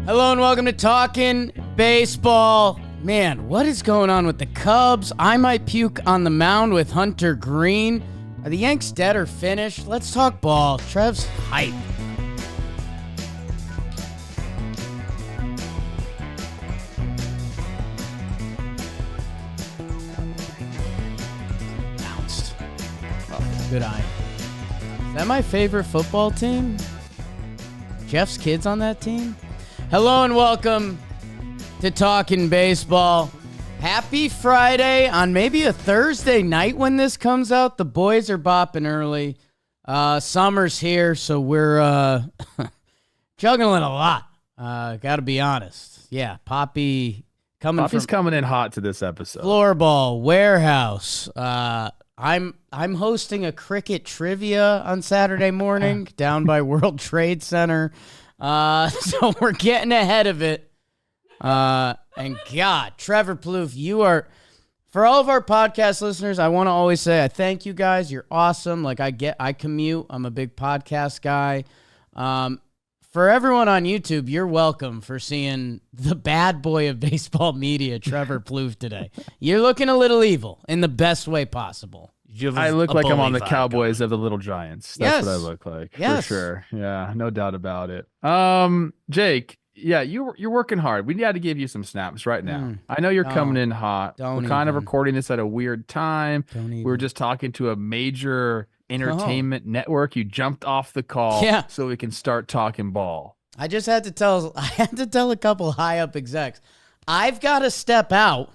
Hello and welcome to Talkin' Baseball. Man, what is going on with the Cubs? I might puke on the mound with Hunter Green. Are the Yanks dead or finished? Let's talk ball. Trev's hype. Bounced. Oh, good eye. Is that my favorite football team? Jeff's kids on that team? Hello and welcome to Talkin' Baseball. Happy Friday on maybe a Thursday night when this comes out. The boys are bopping early. Summer's here, so we're juggling a lot. Gotta be honest. Yeah, Poppy's coming in hot to this episode. Floorball, Warehouse. I'm hosting a cricket trivia on Saturday morning down by World Trade Center. So we're getting ahead of it. And God, Trevor Plouffe, you are, for all of our podcast listeners, I want to always say I thank you guys. You're awesome. Like I commute. I'm a big podcast guy. For everyone on YouTube, you're welcome for seeing the bad boy of baseball media, Trevor Plouffe, today. You're looking a little evil in the best way possible. I look like I'm on the Cowboys of the Little Giants. That's what I look like, for sure. Yeah, no doubt about it. Jake, yeah, you're working hard. We got to give you some snaps right now. I know you're coming in hot. We're kind of recording this at a weird time. We were just talking to a major entertainment network. You jumped off the call so we can start talking ball. I had to tell a couple high up execs, I've got to step out.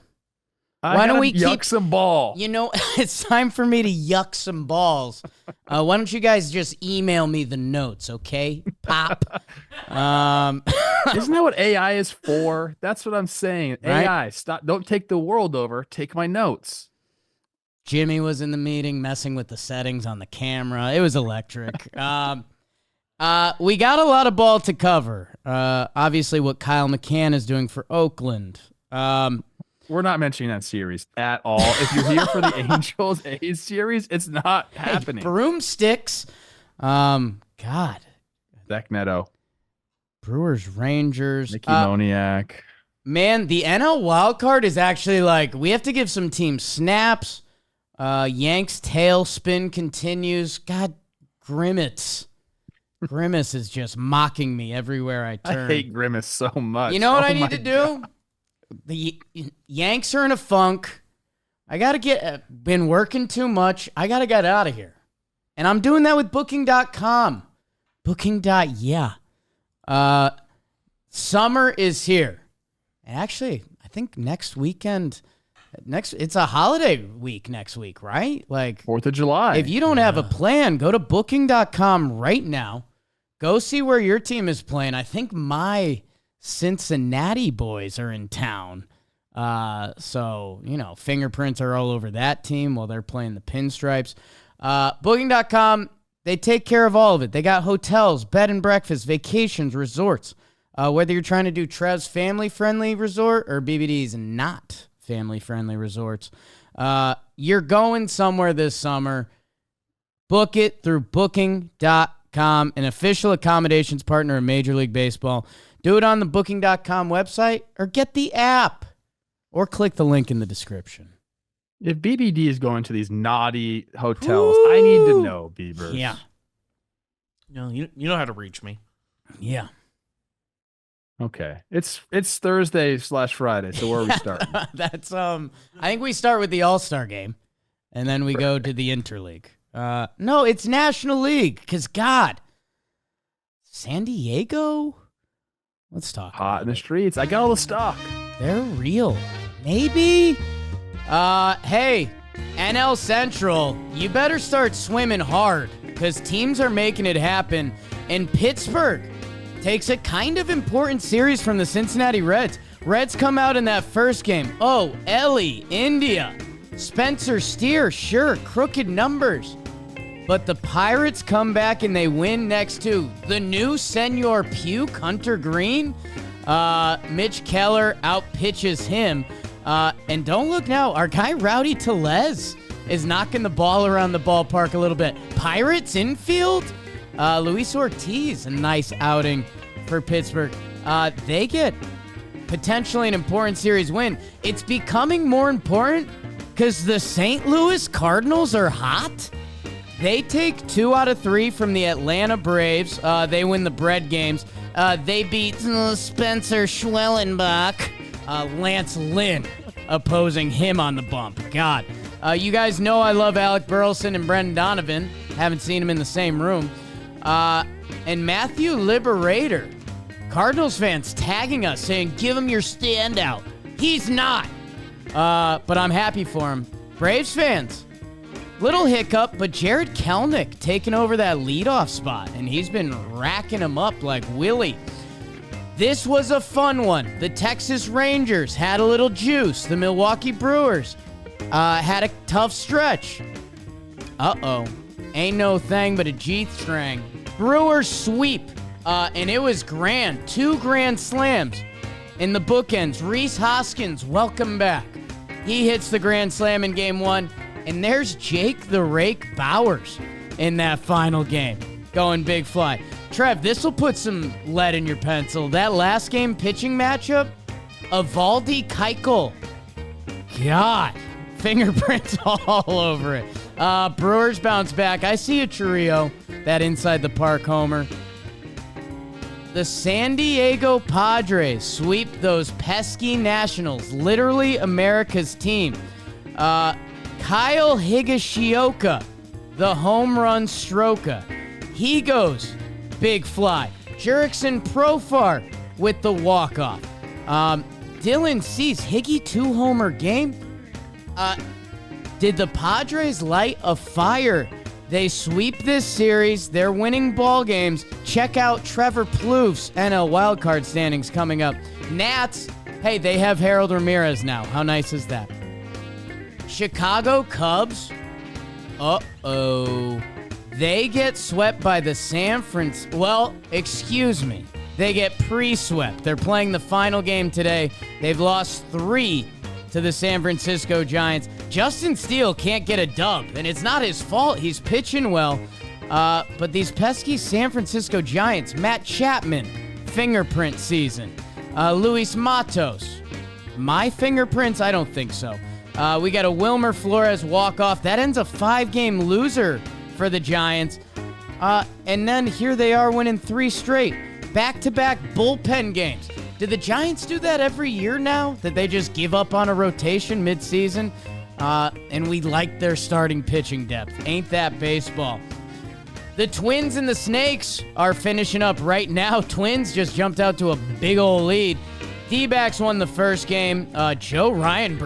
Why don't we yuck some ball? You know, it's time for me to yuck some balls. Why don't you guys just email me the notes, okay? Pop. Isn't that what AI is for? That's what I'm saying. Right? AI, stop! Don't take the world over. Take my notes. Jimmy was in the meeting messing with the settings on the camera. It was electric. We got a lot of ball to cover. Obviously, what Kyle McCann is doing for Oakland. We're not mentioning that series at all. If you're here for the Angels A's series, it's not happening. Broomsticks. God. Zach Neto. Brewers, Rangers. Mickey Moniak. Man, the NL wildcard is actually like, we have to give some teams snaps. Yanks tailspin continues. God, Grimace. Grimace is just mocking me everywhere I turn. I hate Grimace so much. You know what I need to do? The Yanks are in a funk. I got to been working too much. I got to get out of here. And I'm doing that with Booking.com. Booking.yeah. Summer is here. And actually, I think next weekend, it's a holiday week next week, right? Like 4th of July. If you don't have a plan, go to Booking.com right now. Go see where your team is playing. I think my Cincinnati boys are in town. So, fingerprints are all over that team while they're playing the Pinstripes. Booking.com, they take care of all of it. They got hotels, bed and breakfast, vacations, resorts. Whether you're trying to do Trev's family-friendly resort or BBD's not family-friendly resorts, you're going somewhere this summer. Book it through Booking.com, an official accommodations partner of Major League Baseball. Do it on the Booking.com website or get the app or click the link in the description. If BBD is going to these naughty hotels, I need to know, Beavers. Yeah. You know how to reach me. Yeah. Okay. It's Thursday/Friday, so where are we starting? That's I think we start with the All-Star game and then we go to the Interleague. No, it's National League because God, San Diego? Let's talk. Hot in the streets. I got all the stock. They're real. Maybe. Hey, NL Central, you better start swimming hard because teams are making it happen. And Pittsburgh takes a kind of important series from the Cincinnati Reds. Reds come out in that first game. Oh, Ellie, India, Spencer Steer, sure, crooked numbers. But the Pirates come back and they win next to the new Senor Puke, Hunter Green. Mitch Keller outpitches him. And don't look now, our guy Rowdy Tellez is knocking the ball around the ballpark a little bit. Pirates infield, Luis Ortiz, a nice outing for Pittsburgh. they get potentially an important series win. It's becoming more important because the St. Louis Cardinals are hot. They take 2 out of 3 from the Atlanta Braves. They win the bread games. They beat Spencer Schwellenbach. Lance Lynn opposing him on the bump. God. You guys know I love Alec Burleson and Brendan Donovan. Haven't seen him in the same room. And Matthew Liberator. Cardinals fans tagging us saying, give him your standout. He's not. But I'm happy for him. Braves fans. Little hiccup, but Jarred Kelenic taking over that leadoff spot, and he's been racking him up like Willie. This was a fun one. The Texas Rangers had a little juice. The Milwaukee Brewers had a tough stretch. Uh-oh. Ain't no thing but a G-string. Brewers sweep, and it was grand. 2 grand slams in the bookends. Rhys Hoskins, welcome back. He hits the grand slam in game 1. And there's Jake the Rake Bowers in that final game, going big fly. Trev, this will put some lead in your pencil. That last game pitching matchup, Evaldi Keuchel. God, fingerprints all over it. Brewers bounce back. I see a Churrillo, that inside the park homer. The San Diego Padres sweep those pesky Nationals, literally America's team. Kyle Higashioka, the home run stroker. He goes big fly. Jurickson Profar with the walk-off. Dylan Cease, Higgy 2-homer game. Did the Padres light a fire? They sweep this series. They're winning ball games. Check out Trevor Plouffe's NL wildcard standings coming up. Nats, hey, they have Harold Ramirez now. How nice is that? Chicago Cubs, they get swept by the they get pre-swept. They're playing the final game today. They've lost 3 to the San Francisco Giants. Justin Steele can't get a dub, and it's not his fault. He's pitching well, but these pesky San Francisco Giants, Matt Chapman, fingerprint season. Luis Matos, my fingerprints? I don't think so. We got a Wilmer Flores walk-off. That ends a 5-game loser for the Giants. And then here they are winning 3 straight. Back-to-back bullpen games. Did the Giants do that every year now? That they just give up on a rotation mid-season? And we like their starting pitching depth. Ain't that baseball? The Twins and the Snakes are finishing up right now. Twins just jumped out to a big old lead. D-backs won the first game. Joe Ryan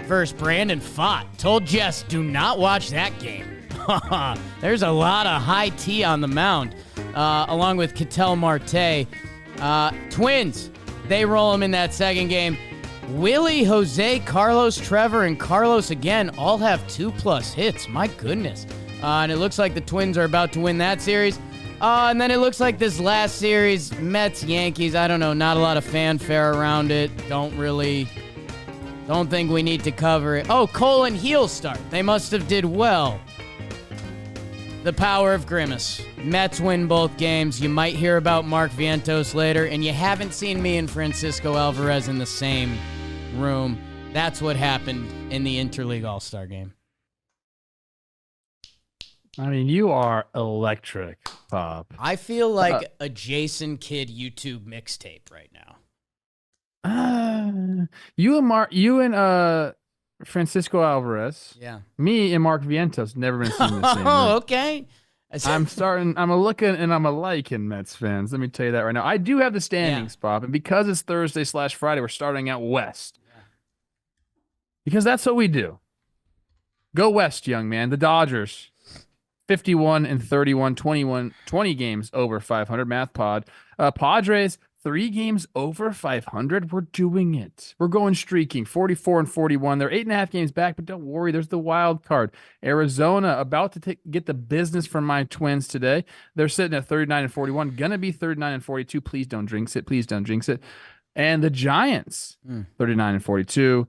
versus Brandon Pfaadt. Told Jess, do not watch that game. There's a lot of high tea on the mound, along with Ketel Marte. Twins, they roll them in that second game. Willie, Jose, Carlos, Trevor, and Carlos again all have 2+ hits. My goodness. And it looks like the Twins are about to win that series. And then it looks like this last series, Mets, Yankees, I don't know, not a lot of fanfare around it. Don't think we need to cover it. Oh, Cole and heel start. They must have did well. The power of Grimace. Mets win both games. You might hear about Mark Vientos later, and you haven't seen me and Francisco Alvarez in the same room. That's what happened in the Interleague All-Star game. I mean, you are electric, Pop. I feel like a Jason Kidd YouTube mixtape right now. You and Francisco Alvarez. Yeah. Me and Mark Vientos never been seen in the same room. Oh, okay. I'm a looking and I'm a liking Mets fans. Let me tell you that right now. I do have the standings, Bob, and because it's Thursday/Friday, we're starting out west. Yeah. Because that's what we do. Go west, young man. The Dodgers. 51-31, 20 games over 500. Math pod. Padres, 3 games over 500. We're doing it. We're going streaking. 44-41. They're 8.5 games back, but don't worry. There's the wild card. Arizona about to get the business from my Twins today. They're sitting at 39-41. Gonna be 39-42. Please don't jinx it. Please don't jinx it. And the Giants, 39-42.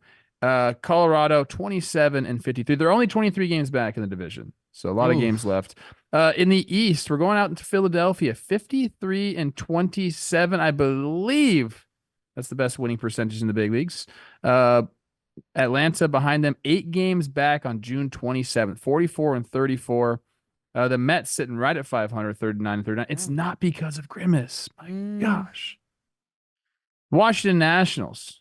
Colorado, 27-53. They're only 23 games back in the division. So a lot of games left. In the East, we're going out into Philadelphia, 53-27. I believe that's the best winning percentage in the big leagues. Atlanta behind them, 8 games back on June 27th, 44-34. The Mets sitting right at 500, 39-39. It's not because of Grimace. My gosh. Washington Nationals,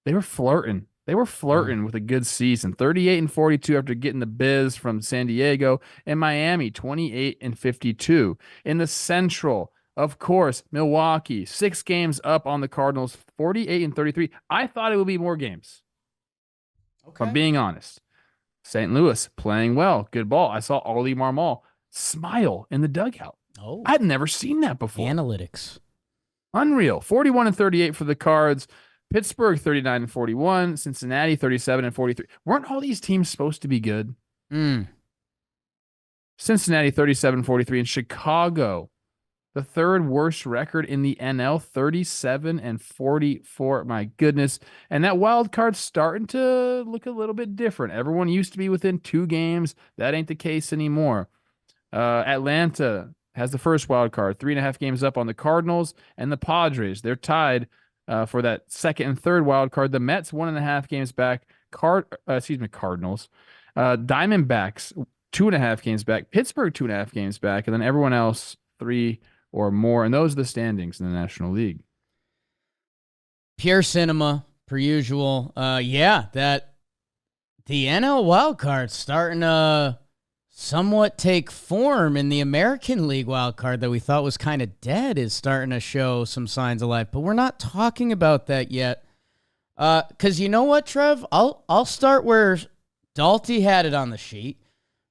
they were flirting. They were flirting with a good season, 38-42 after getting the biz from San Diego, and Miami, 28-52. In the Central, of course, Milwaukee, 6 games up on the Cardinals, 48-33. I thought it would be more games. Okay. If I'm being honest. St. Louis playing well, good ball. I saw Oli Marmol smile in the dugout. Oh, I'd never seen that before. Analytics. Unreal. 41-38 for the Cards. Pittsburgh 39-41. Cincinnati 37-43. Weren't all these teams supposed to be good? Cincinnati 37-43. And Chicago, the third worst record in the NL, 37-44. My goodness. And that wild card's starting to look a little bit different. Everyone used to be within 2 games. That ain't the case anymore. Atlanta has the first wild card, 3.5 games up on the Cardinals and the Padres. They're tied for that second and third wild card. The Mets 1.5 games back. Cardinals. Diamondbacks 2.5 games back. Pittsburgh 2.5 games back, and then everyone else 3 or more. And those are the standings in the National League. Pure cinema, per usual. That the NL wildcard's starting to somewhat take form, in the American League wildcard that we thought was kind of dead is starting to show some signs of life. But we're not talking about that yet. Because you know what, Trev? I'll start where Dalty had it on the sheet.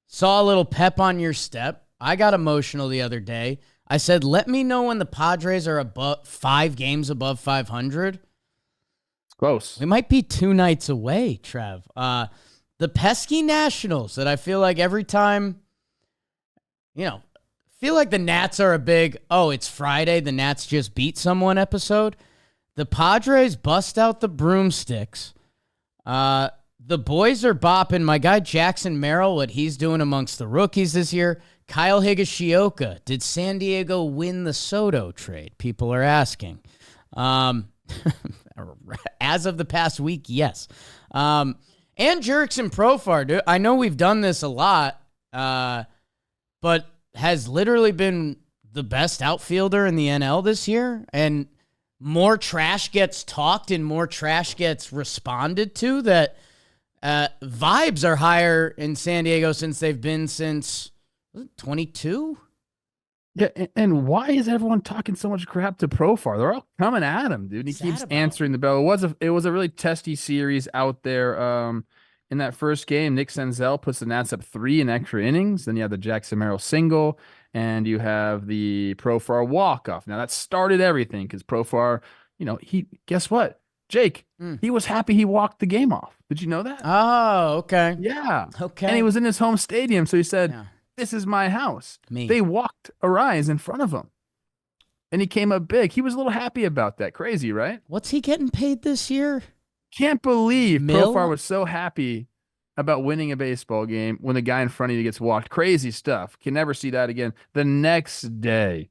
Saw a little pep on your step. I got emotional the other day. I said, let me know when the Padres are above 5 games above 500. It's close. We might be 2 nights away, Trev. The pesky Nationals that I feel like every time, feel like the Nats are a big, it's Friday, the Nats just beat someone episode. The Padres bust out the broomsticks. The boys are bopping. My guy Jackson Merrill, what he's doing amongst the rookies this year. Kyle Higashioka, did San Diego win the Soto trade? People are asking. As of the past week, yes. And Jurickson Profar, dude. I know we've done this a lot, but has literally been the best outfielder in the NL this year. And more trash gets talked and more trash gets responded to. That vibes are higher in San Diego since they've been since 22. Yeah, and why is everyone talking so much crap to Profar? They're all coming at him, dude. He keeps answering the bell. It was a really testy series out there. In that first game, Nick Senzel puts the Nats up 3 in extra innings. Then you have the Jackson Merrill single, and you have the Profar walk-off. Now, that started everything because Profar, guess what? Jake, he was happy he walked the game off. Did you know that? Oh, okay. Yeah. Okay. And he was in his home stadium, so he said, this is my house. They walked a rise in front of him. And he came up big. He was a little happy about that. Crazy, right? What's he getting paid this year? Can't believe Profar was so happy about winning a baseball game when the guy in front of you gets walked. Crazy stuff. Can never see that again. The next day,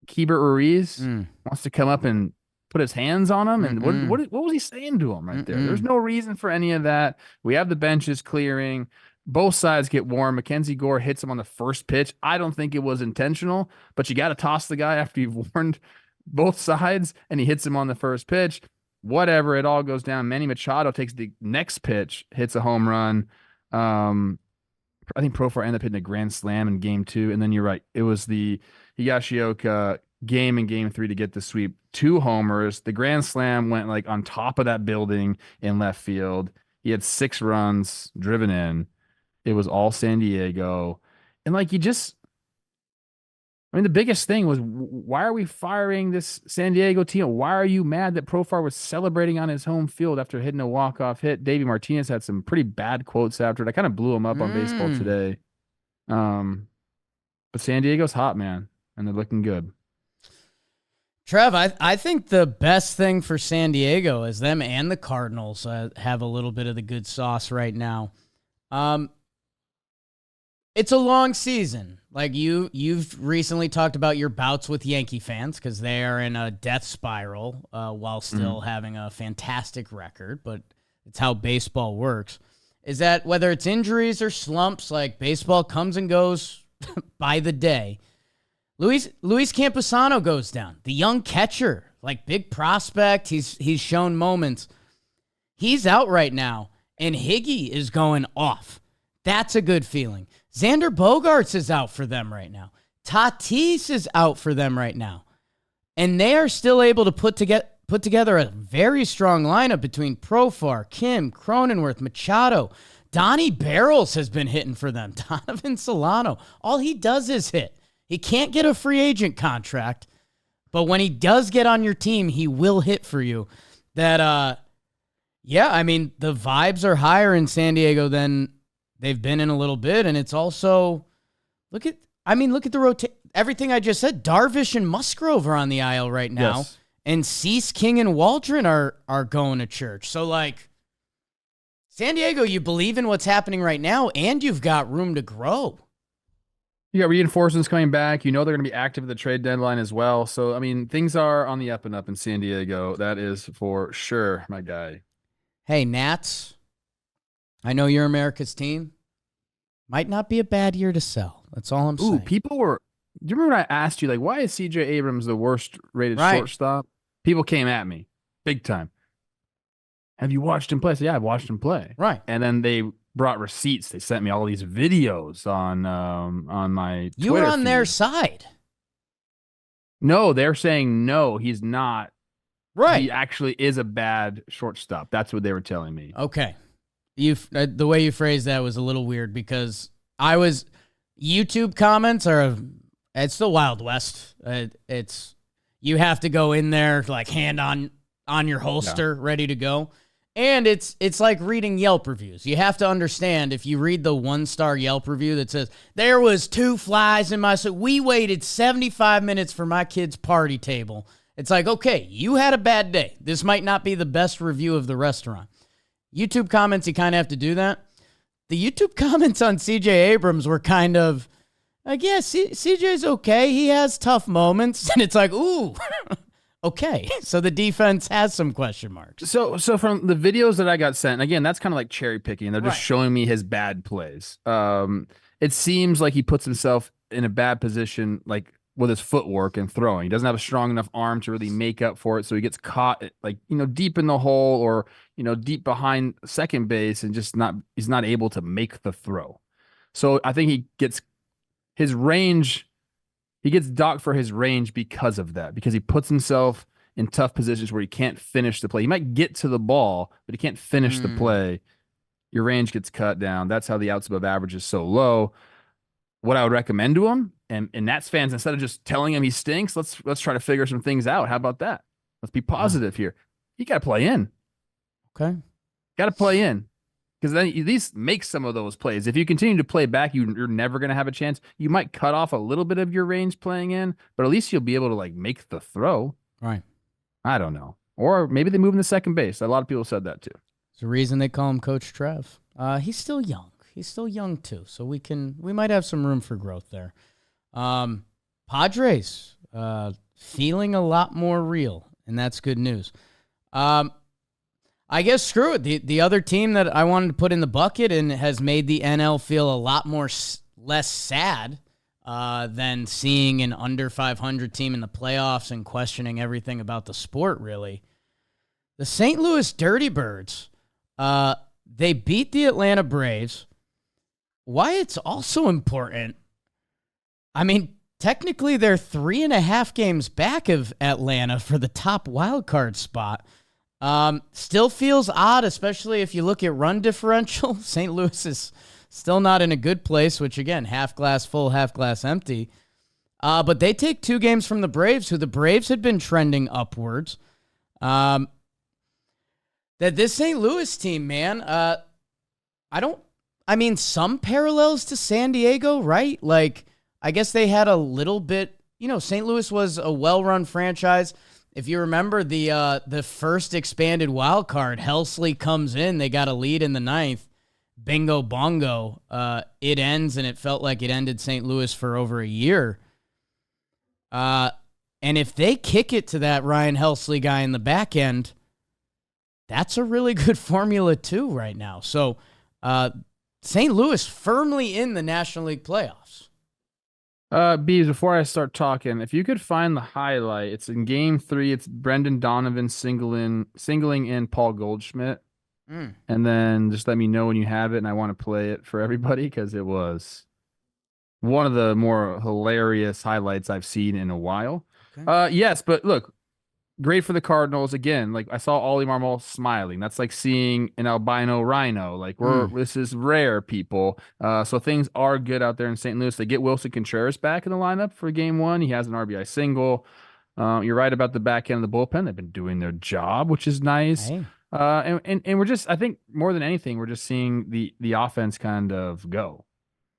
Keibert Ruiz wants to come up and put his hands on him. And what was he saying to him right there? There's no reason for any of that. We have the benches clearing. Both sides get warm. Mackenzie Gore hits him on the first pitch. I don't think it was intentional, but you got to toss the guy after you've warned both sides, and he hits him on the first pitch. Whatever, it all goes down. Manny Machado takes the next pitch, hits a home run. I think Profar ended up hitting a grand slam in game 2, and then you're right. It was the Higashioka game in game 3 to get the sweep. 2 homers. The grand slam went like on top of that building in left field. He had 6 runs driven in. It was all San Diego. And the biggest thing was, why are we firing this San Diego team? Why are you mad that Profar was celebrating on his home field after hitting a walk-off hit? Davey Martinez had some pretty bad quotes after it. I kind of blew him up on baseball today. But San Diego's hot, man, and they're looking good. Trev, I think the best thing for San Diego is them and the Cardinals have a little bit of the good sauce right now. It's a long season. Like you've recently talked about your bouts with Yankee fans because they are in a death spiral while still having a fantastic record, but it's how baseball works. Is that whether it's injuries or slumps, like baseball comes and goes by the day. Luis Camposano goes down. The young catcher, like big prospect. He's shown moments. He's out right now, and Higgy is going off. That's a good feeling. Xander Bogaerts is out for them right now. Tatis is out for them right now. And they are still able to put together a very strong lineup between Profar, Kim, Cronenworth, Machado. Donnie Barrels has been hitting for them. Donovan Solano. All he does is hit. He can't get a free agent contract, but when he does get on your team, he will hit for you. The vibes are higher in San Diego than they've been in a little bit, and it's also look at the rotation. Everything I just said. Darvish and Musgrove are on the IL right now, yes. And Cease, King, and Waldron are going to church. So like San Diego, you believe in what's happening right now, and you've got room to grow. You got reinforcements coming back. You know they're going to be active at the trade deadline as well. So, I mean, things are on the up and up in San Diego. That is for sure, my guy. Hey, Nats, I know you're America's team. Might not be a bad year to sell. That's all I'm saying. Do you remember when I asked you, like, why is C.J. Abrams the worst rated shortstop? People came at me big time. Have you watched him play? I said, yeah, I've watched him play. Right. And then they brought receipts. They sent me all these videos on my Twitter You were on feed. their side. No, they're saying no, he's not. Right. He actually is a bad shortstop. That's what they were telling me. Okay. The way you phrased that was a little weird because YouTube comments it's the Wild West. It's you have to go in there like hand on your holster, ready to go. And it's like reading Yelp reviews. You have to understand if you read the 1-star Yelp review that says, there was 2 flies in my suit. We waited 75 minutes for my kid's party table. It's like, okay, you had a bad day. This might not be the best review of the restaurant. YouTube comments, you kind of have to do that. The YouTube comments on C.J. Abrams were kind of, like, yeah, CJ's okay. He has tough moments. And it's like, ooh. Okay, so the defense has some question marks. So from the videos that I got sent, again, that's kind of like cherry picking. They're just showing me his bad plays. It seems like he puts himself in a bad position, like with his footwork and throwing. He doesn't have a strong enough arm to really make up for it, so he gets caught, like deep in the hole or deep behind second base, and he's not able to make the throw. So I think he gets his range. He gets docked for his range because of that, because he puts himself in tough positions where he can't finish the play. He might get to the ball, but he can't finish the play. Your range gets cut down. That's how the outs above average is so low. What I would recommend to him, and Nats fans, instead of just telling him he stinks, let's try to figure some things out. How about that? Let's be positive here. You got to play in. Okay. Got to play in. Because then you at least make some of those plays. If you continue to play back, you're never going to have a chance. You might cut off a little bit of your range playing in, but at least you'll be able to like make the throw. Right. I don't know. Or maybe they move him to second base. A lot of people said that too. There's a reason they call him Coach Trev. He's still young. He's still young too. So we might have some room for growth there. Padres feeling a lot more real, and that's good news. I guess screw it. The other team that I wanted to put in the bucket and has made the NL feel a lot less sad than seeing an under 500 team in the playoffs and questioning everything about the sport, really. The St. Louis Dirty Birds, they beat the Atlanta Braves. Why it's also important, I mean, technically they're 3.5 games back of Atlanta for the top wild card spot. Still feels odd, especially if you look at run differential. St. Louis is still not in a good place, which again, half glass full, half glass empty. But they take 2 games from the Braves, who the Braves had been trending upwards. That this St. Louis team, man, some parallels to San Diego, right? Like, I guess they had a little bit, St. Louis was a well-run franchise. If you remember the first expanded wild card, Helsley comes in. They got a lead in the 9th, bingo bongo, it ends, and it felt like it ended St. Louis for over a year. And if they kick it to that Ryan Helsley guy in the back end, that's a really good formula too right now. So St. Louis firmly in the National League playoffs. Bees, before I start talking, if you could find the highlight, it's in Game 3. It's Brendan Donovan singling in Paul Goldschmidt. And then just let me know when you have it, and I want to play it for everybody because it was one of the more hilarious highlights I've seen in a while. Okay. Yes, but look, great for the Cardinals. Again, like I saw Ollie Marmol smiling. That's like seeing an albino rhino. Like this is rare, people. So things are good out there in St. Louis. They get Wilson Contreras back in the lineup for Game 1. He has an RBI single. You're right about the back end of the bullpen. They've been doing their job, which is nice. Hey. And we're just, I think more than anything, we're just seeing the offense kind of go.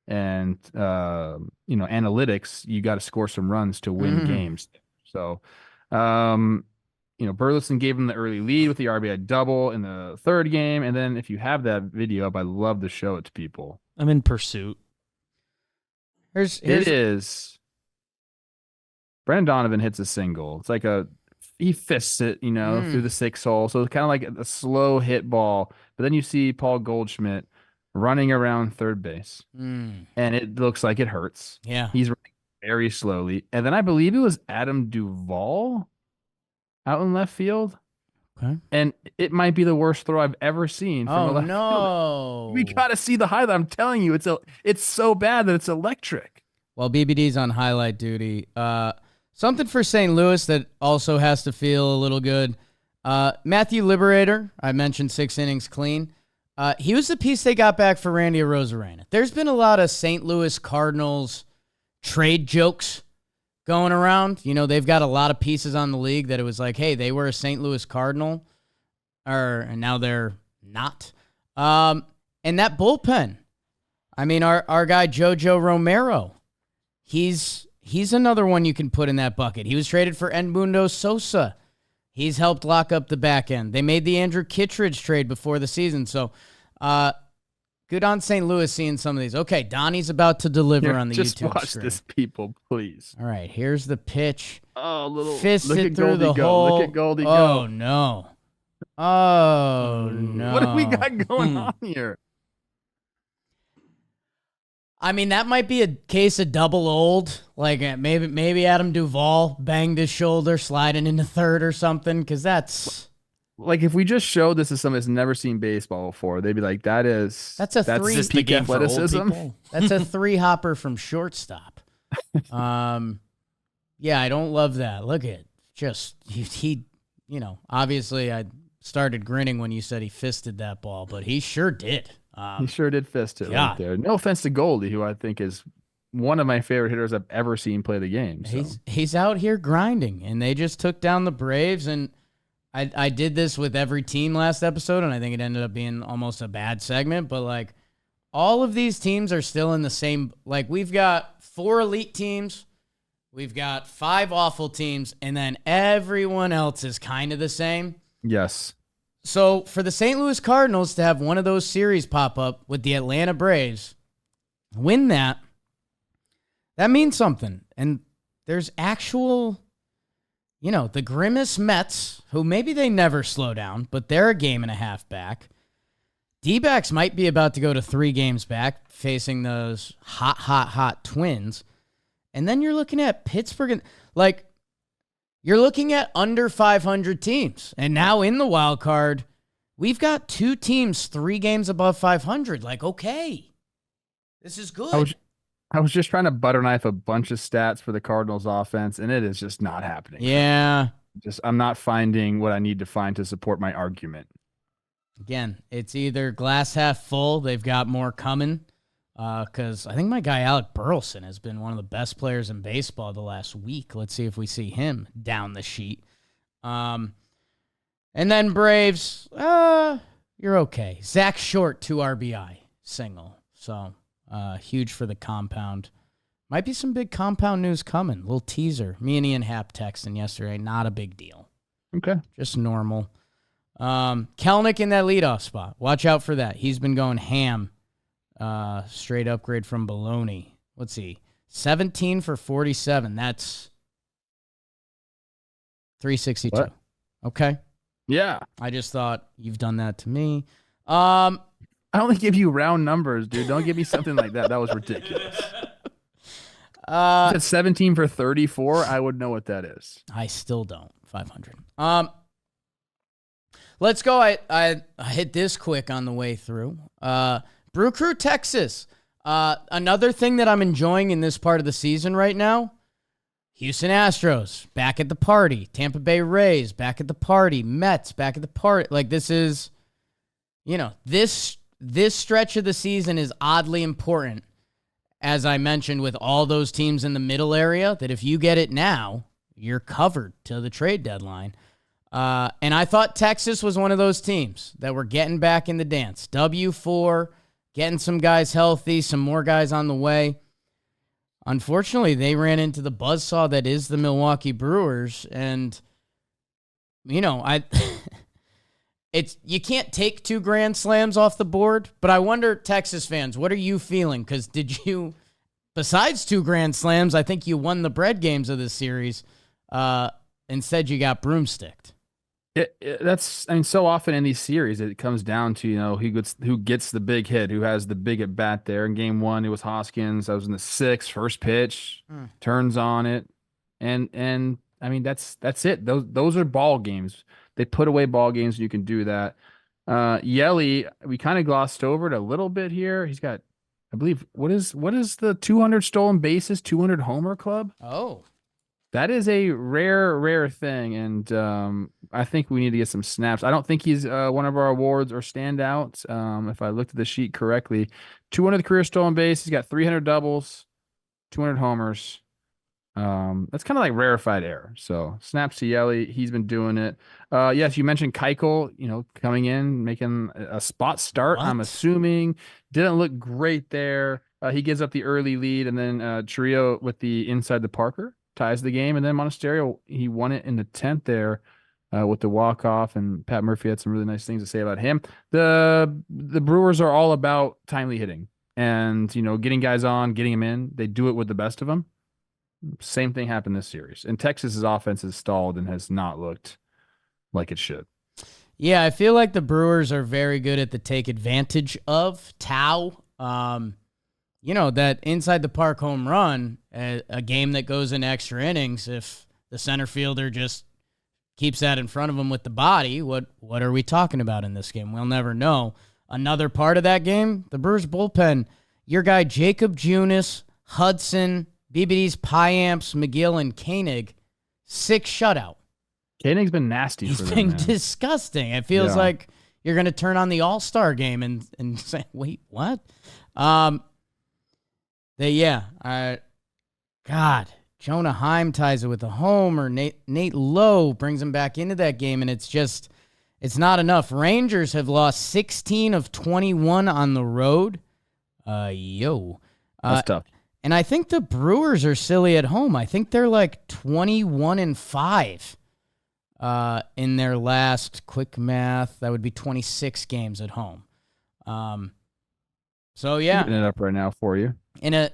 And analytics, you got to score some runs to win games. So, Burleson gave him the early lead with the RBI double in the third game. And then if you have that video up, I'd love to show it to people. I'm in pursuit. It is. Brendan Donovan hits a single. It's like he fists it, through the 6 hole. So it's kind of like a slow hit ball. But then you see Paul Goldschmidt running around third base. And it looks like it hurts. Yeah. He's running very slowly. And then I believe it was Adam Duvall out in left field. Okay. And it might be the worst throw I've ever seen from a left fielder. We got to see the highlight. I'm telling you, it's so bad that it's electric. Well, BBD's on highlight duty. Something for St. Louis that also has to feel a little good. Matthew Liberator, I mentioned 6 innings clean. He was the piece they got back for Randy Arozarena. There's been a lot of St. Louis Cardinals trade jokes going around. They've got a lot of pieces on the league that it was like, hey, they were a St. Louis Cardinal, and now they're not. And that bullpen, I mean, our guy Jojo Romero, he's another one you can put in that bucket. He was traded for Edmundo Sosa. He's helped lock up the back end. They made the Andrew Kittredge trade before the season. So good on St. Louis seeing some of these. Okay, Donnie's about to deliver on the YouTube screen. Just watch this, people, please. All right, here's the pitch. Oh, little fisted through the hole. Look at Goldie go. Oh, no. Oh, no. What have we got going on here? I mean, that might be a case of double old. Like maybe Adam Duvall banged his shoulder sliding into third or something, because that's... Like, if we just showed this to someone that's never seen baseball before, they'd be like, that's just peak athleticism. That's a 3-hopper from shortstop. Yeah, I don't love that. Look at just he obviously I started grinning when you said he fisted that ball, but he sure did. He sure did fist it right there. No offense to Goldie, who I think is one of my favorite hitters I've ever seen play the game. So. He's out here grinding, and they just took down the Braves, and I did this with every team last episode, and I think it ended up being almost a bad segment, but like all of these teams are still in the same, like we've got 4 elite teams, we've got 5 awful teams, and then everyone else is kind of the same. Yes. So for the St. Louis Cardinals to have one of those series pop up with the Atlanta Braves, win that means something. And there's actual, the Grimace Mets, who maybe they never slow down, but they're a game and a half back. D-backs might be about to go to 3 games back, facing those hot Twins. And then you're looking at Pittsburgh, you're looking at under 500 teams. And now in the wild card, we've got 2 teams 3 games above 500. Like, okay, this is good. I was just trying to butter knife a bunch of stats for the Cardinals offense, and it is just not happening. Yeah. I'm not finding what I need to find to support my argument. Again, it's either glass half full, they've got more coming, because I think my guy Alec Burleson has been one of the best players in baseball the last week. Let's see if we see him down the sheet. And then Braves, you're okay. Zach Short, 2 RBI single. So huge for the compound. Might be some big compound news coming. Little teaser. Me and Ian Happ texting yesterday. Not a big deal. Okay. Just normal. Kelnick in that leadoff spot. Watch out for that. He's been going ham. Straight upgrade from Baloney. Let's see. 17 for 47. That's 362. What? Okay. Yeah. I just thought you've done that to me. I only give you round numbers, dude. Don't give me something like that. That was ridiculous. You said 17 for 34. I would know what that is. I still don't. 500. Let's go. I hit this quick on the way through. Brew Crew, Texas. Another thing that I'm enjoying in this part of the season right now, Houston Astros, back at the party. Tampa Bay Rays, back at the party. Mets, back at the party. Like, this is, this stretch of the season is oddly important, as I mentioned, with all those teams in the middle area, that if you get it now, you're covered to the trade deadline. And I thought Texas was one of those teams that were getting back in the dance. W4, getting some guys healthy, some more guys on the way. Unfortunately, they ran into the buzzsaw that is the Milwaukee Brewers, and you can't take 2 grand slams off the board, but I wonder, Texas fans, what are you feeling? Because besides 2 grand slams, I think you won the bread games of this series. Instead, you got broomsticked. So often in these series, it comes down to, who gets the big hit, who has the big at bat there. In game 1, it was Hoskins. I was in the 6th, first pitch, turns on it. And I mean, that's it. Those are ball games. They put away ball games, and you can do that. Yelly, we kind of glossed over it a little bit here. He's got, I believe, what is the 200 stolen bases, 200 homer club? Oh. That is a rare thing, and I think we need to get some snaps. I don't think he's one of our awards or standouts. If I looked at the sheet correctly, 200 career stolen base. He's got 300 doubles, 200 homers. That's kind of like rarefied air. So snaps to Yelly. He's been doing it. Yes, you mentioned Keuchel, coming in, making a spot start. What? I'm assuming didn't look great there. He gives up the early lead, and then Trio with the inside the Parker ties the game, and then Monasterio, he won it in the 10th there with the walk-off, and Pat Murphy had some really nice things to say about him. The Brewers are all about timely hitting and, getting guys on, getting them in. They do it with the best of them. Same thing happened this series. And Texas's offense has stalled and has not looked like it should. Yeah, I feel like the Brewers are very good at the take advantage of Tau. That inside the park home run, a game that goes in extra innings, if the center fielder just keeps that in front of him with the body, what are we talking about in this game? We'll never know. Another part of that game, the Brewers bullpen, your guy Jacob Junis, Hudson, BBD's Piamps, McGill, and Koenig, 6 shutout. Koenig's been nasty for them. He's been disgusting. It feels like you're going to turn on the All-Star game and say, wait, what? Jonah Heim ties it with a homer. Nate Lowe brings him back into that game, and it's not enough. Rangers have lost 16 of 21 on the road. That's tough. And I think the Brewers are silly at home. I think they're like 21-5 in their last, quick math, that would be 26 games at home. So yeah, keeping it up right now for you. In a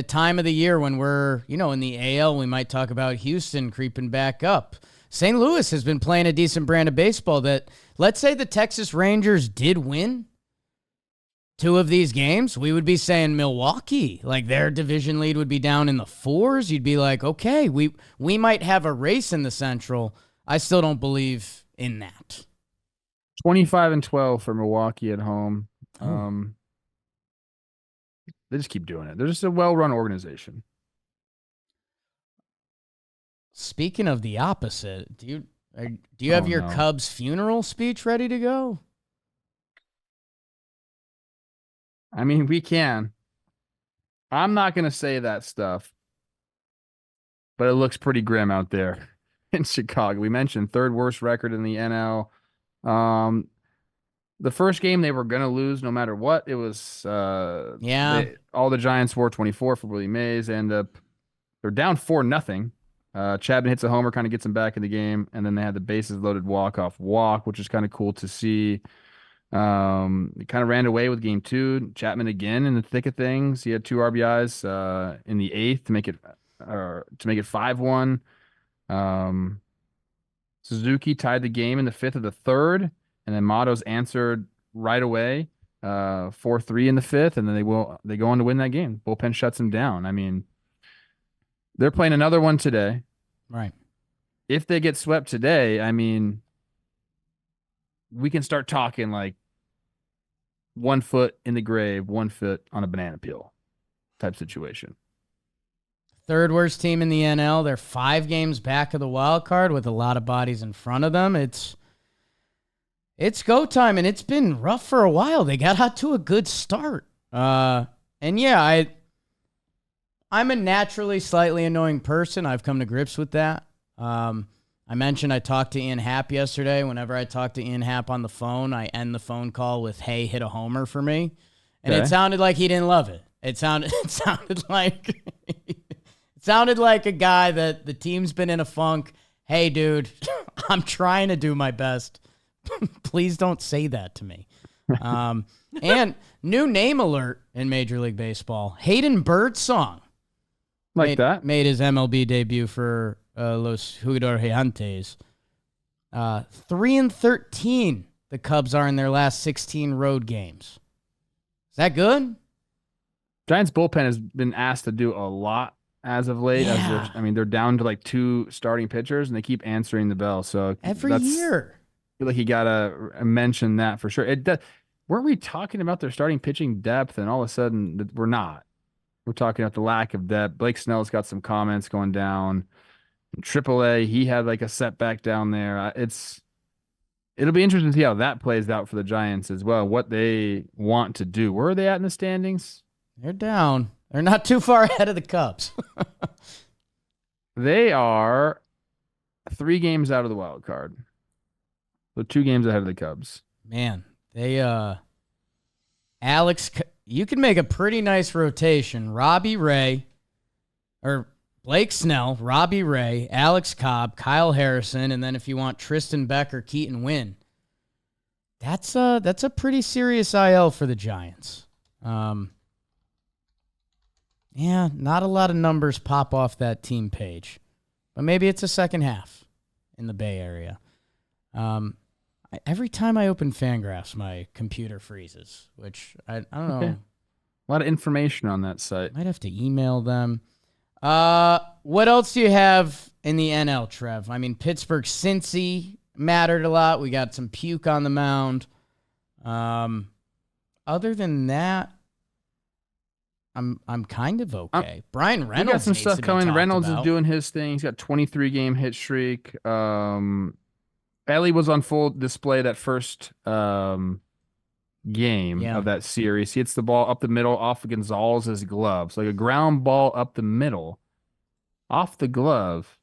time of the year when we're, in the AL, we might talk about Houston creeping back up. St. Louis has been playing a decent brand of baseball that, let's say the Texas Rangers did win 2 of these games, we would be saying Milwaukee, like their division lead would be down in the 4s. You'd be like, okay, we might have a race in the Central. I still don't believe in that. 25-12 for Milwaukee at home. Oh. They just keep doing it. They're just a well-run organization. Speaking of the opposite, do you have your Cubs funeral speech ready to go? I mean, we can. I'm not going to say that stuff, but it looks pretty grim out there in Chicago. We mentioned 3rd worst record in the NL. The first game they were going to lose no matter what. It was all the Giants 4-24 for Willie Mays, and they're down 4-0 Chapman hits a homer, kind of gets him back in the game, and then they had the bases loaded walk-off walk, which is kind of cool to see. He kind of ran away with game 2. Chapman again in the thick of things. He had 2 RBIs in the 8th to make it 5-1. Suzuki tied the game in the 5th of the 3rd, and then Matos answered right away, 4-3 in the 5th, and then they go on to win that game. Bullpen shuts him down. I mean, they're playing another one today. Right. If they get swept today, I mean, we can start talking like 1 foot in the grave, 1 foot on a banana peel type situation. 3rd worst team in the NL. They're 5 games back of the wild card with a lot of bodies in front of them. It's go time, and it's been rough for a while. They got out to a good start. And yeah, I'm a naturally slightly annoying person. I've come to grips with that. I mentioned I talked to Ian Happ yesterday. Whenever I talk to Ian Happ on the phone, I end the phone call with, "Hey, hit a homer for me." And It sounded like he didn't love it. It sounded like a guy that the team's been in a funk. "Hey, dude, I'm trying to do my best. Please don't say that to me." And new name alert in Major League Baseball. Hayden Birdsong. Made his MLB debut for Los Gigantes. 3-13 the Cubs are in their last 16 road games. Is that good? Giants bullpen has been asked to do a lot as of late. Yeah. They're down to like 2 starting pitchers, and they keep answering the bell. So every year, I feel like you gotta mention that for sure. Weren't we talking about their starting pitching depth, and all of a sudden we're not? We're talking about the lack of depth. Blake Snell's got some comments going down. In AAA, he had like a setback down there. It'll be interesting to see how that plays out for the Giants as well, what they want to do. Where are they at in the standings? They're down. They're not too far ahead of the Cubs. They are 3 games out of the wild card. So 2 games ahead of the Cubs. Man, you can make a pretty nice rotation. Blake Snell, Robbie Ray, Alex Cobb, Kyle Harrison, and then if you want Tristan Becker, Keaton Winn. That's a pretty serious IL for the Giants. Yeah, not a lot of numbers pop off that team page, but maybe it's a second half in the Bay Area. Every time I open Fangraphs, my computer freezes, which I don't know. A lot of information on that site. Might have to email them. What else do you have in the NL, Trev? I mean, Pittsburgh, Cincy mattered a lot. We got some puke on the mound. Other than that, I'm kind of okay. Brian Reynolds. We got some stuff coming. Reynolds is doing his thing. He's got 23-game hit streak. Ellie was on full display that first game of that series. He hits the ball up the middle off of Gonzalez's glove. So like a ground ball up the middle off the glove.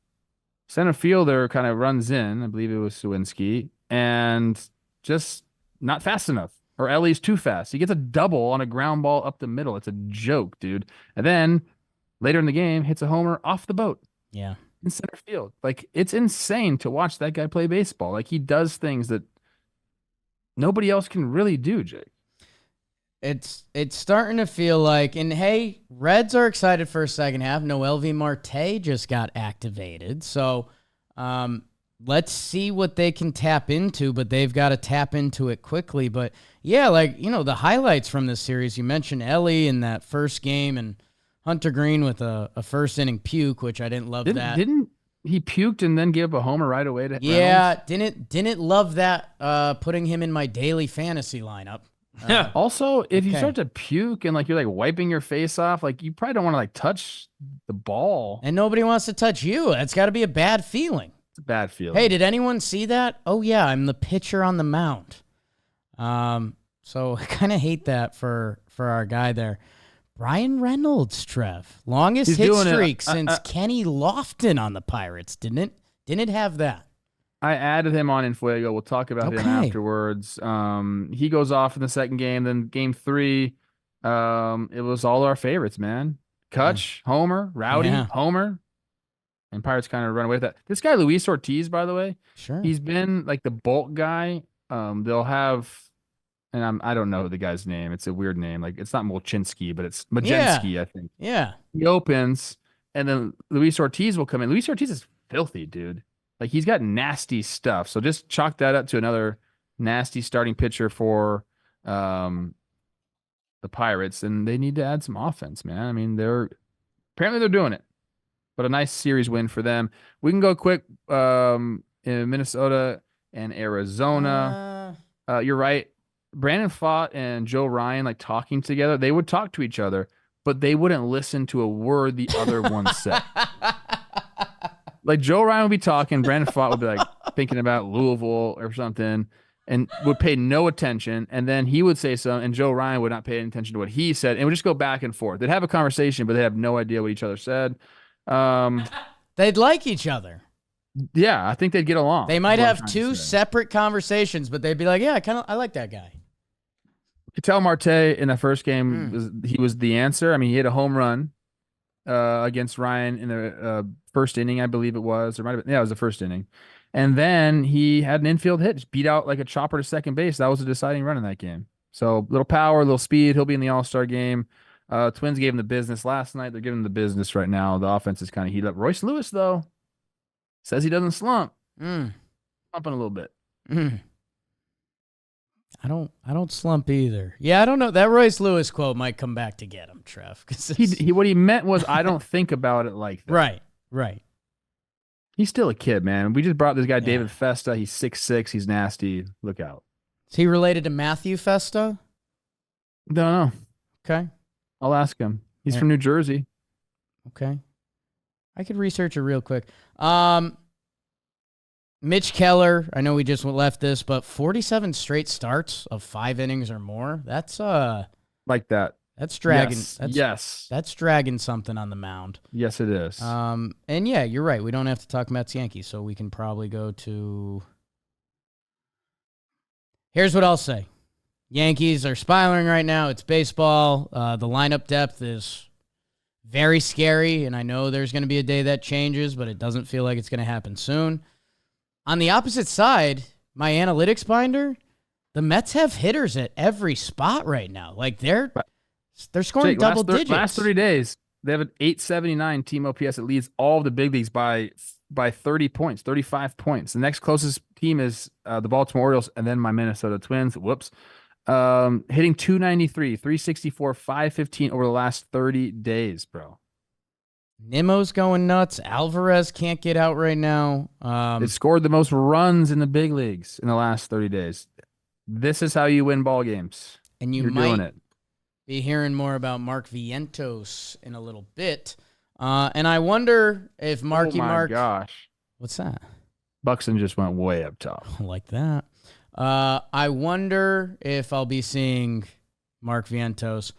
Center fielder kind of runs in. I believe it was Sawinski. And just not fast enough. Or Ellie's too fast. He gets a double on a ground ball up the middle. It's a joke, dude. And then later in the game, hits a homer off the boat. Yeah. In center field. Like, it's insane to watch that guy play baseball. Like, he does things that nobody else can really do, Jake. It's starting to feel like, and hey, Reds are excited for a second half. Noelvi Marte just got activated. So let's see what they can tap into, but they've got to tap into it quickly. But yeah, like, the highlights from this series, you mentioned Ellie in that first game and Hunter Green with a first inning puke, which I didn't love that. Didn't he puked and then gave up a homer right away to Reynolds? Yeah, didn't love that, putting him in my daily fantasy lineup. Also, if you start to puke and like you're like wiping your face off, like you probably don't want to like touch the ball. And nobody wants to touch you. That's got to be a bad feeling. It's a bad feeling. Hey, did anyone see that? Oh yeah, I'm the pitcher on the mound. So I kind of hate that for our guy there. Brian Reynolds, Trev. Longest hit streak since Kenny Lofton on the Pirates. Didn't have that. I added him on in FUEGO. We'll talk about him afterwards. He goes off in the second game. Then game 3, it was all our favorites, man. Kutch, homer, Rowdy, homer. and Pirates kind of run away with that. This guy, Luis Ortiz, by the way, sure, he's been like the bulk guy. They'll have, and I don't know the guy's name. It's a weird name. Like it's not Molchinski, but it's Majensky, I think. Yeah. He opens, and then Luis Ortiz will come in. Luis Ortiz is filthy, dude. Like he's got nasty stuff. So just chalk that up to another nasty starting pitcher for the Pirates, and they need to add some offense, man. I mean, they're doing it. But a nice series win for them. We can go quick in Minnesota and Arizona. You're right. Brandon Pfaadt and Joe Ryan like talking together. They would talk to each other, but they wouldn't listen to a word the other one said. Like Joe Ryan would be talking, Brandon Pfaadt would be like thinking about Louisville or something, and would pay no attention. And then he would say something, and Joe Ryan would not pay any attention to what he said, and would just go back and forth. They'd have a conversation, but they have no idea what each other said. They'd like each other. Yeah, I think they'd get along. They might have two separate conversations, but they'd be like, "Yeah, I like that guy." Ketel Marte in the first game, he was the answer. I mean, he hit a home run against Ryan in the first inning, I believe it was. Or might have been, yeah, it was the first inning. And then he had an infield hit, just beat out like a chopper to second base. That was a deciding run in that game. So little power, little speed. He'll be in the All-Star game. Twins gave him the business last night. They're giving him the business right now. The offense is kind of heated up. Royce Lewis, though, says he doesn't slump. Slumping a little bit. I don't slump either. Yeah, I don't know. That Royce Lewis quote might come back to get him, Trev. What he meant was, I don't think about it like that. Right. He's still a kid, man. We just brought this guy, David Festa. He's 6'6". He's nasty. Look out. Is he related to Matthew Festa? Don't know. Okay. I'll ask him. He's from New Jersey. Okay. I could research it real quick. Mitch Keller, I know we just left this, but 47 straight starts of 5 innings or more. That's like that. That's dragging. Yes. That's dragging something on the mound. Yes, it is. And yeah, you're right. We don't have to talk Mets Yankees, so we can probably go to. Here's what I'll say: Yankees are spiraling right now. It's baseball. The lineup depth is very scary, and I know there's going to be a day that changes, but it doesn't feel like it's going to happen soon. On the opposite side, my analytics binder, the Mets have hitters at every spot right now. Like they're scoring double digits. Last 30 days, they have an 879 team OPS that leads all of the big leagues by 30 points, 35 points. The next closest team is the Baltimore Orioles and then my Minnesota Twins. Whoops. Hitting 293, 364, 515 over the last 30 days, bro. Nimmo's going nuts. Alvarez can't get out right now. It scored the most runs in the big leagues in the last 30 days. This is how you win ball games. And you're doing it. Be hearing more about Mark Vientos in a little bit. And I wonder if Marky Mark. Oh, my gosh. What's that? Buxton just went way up top. Like that. I wonder if I'll be seeing Mark Vientos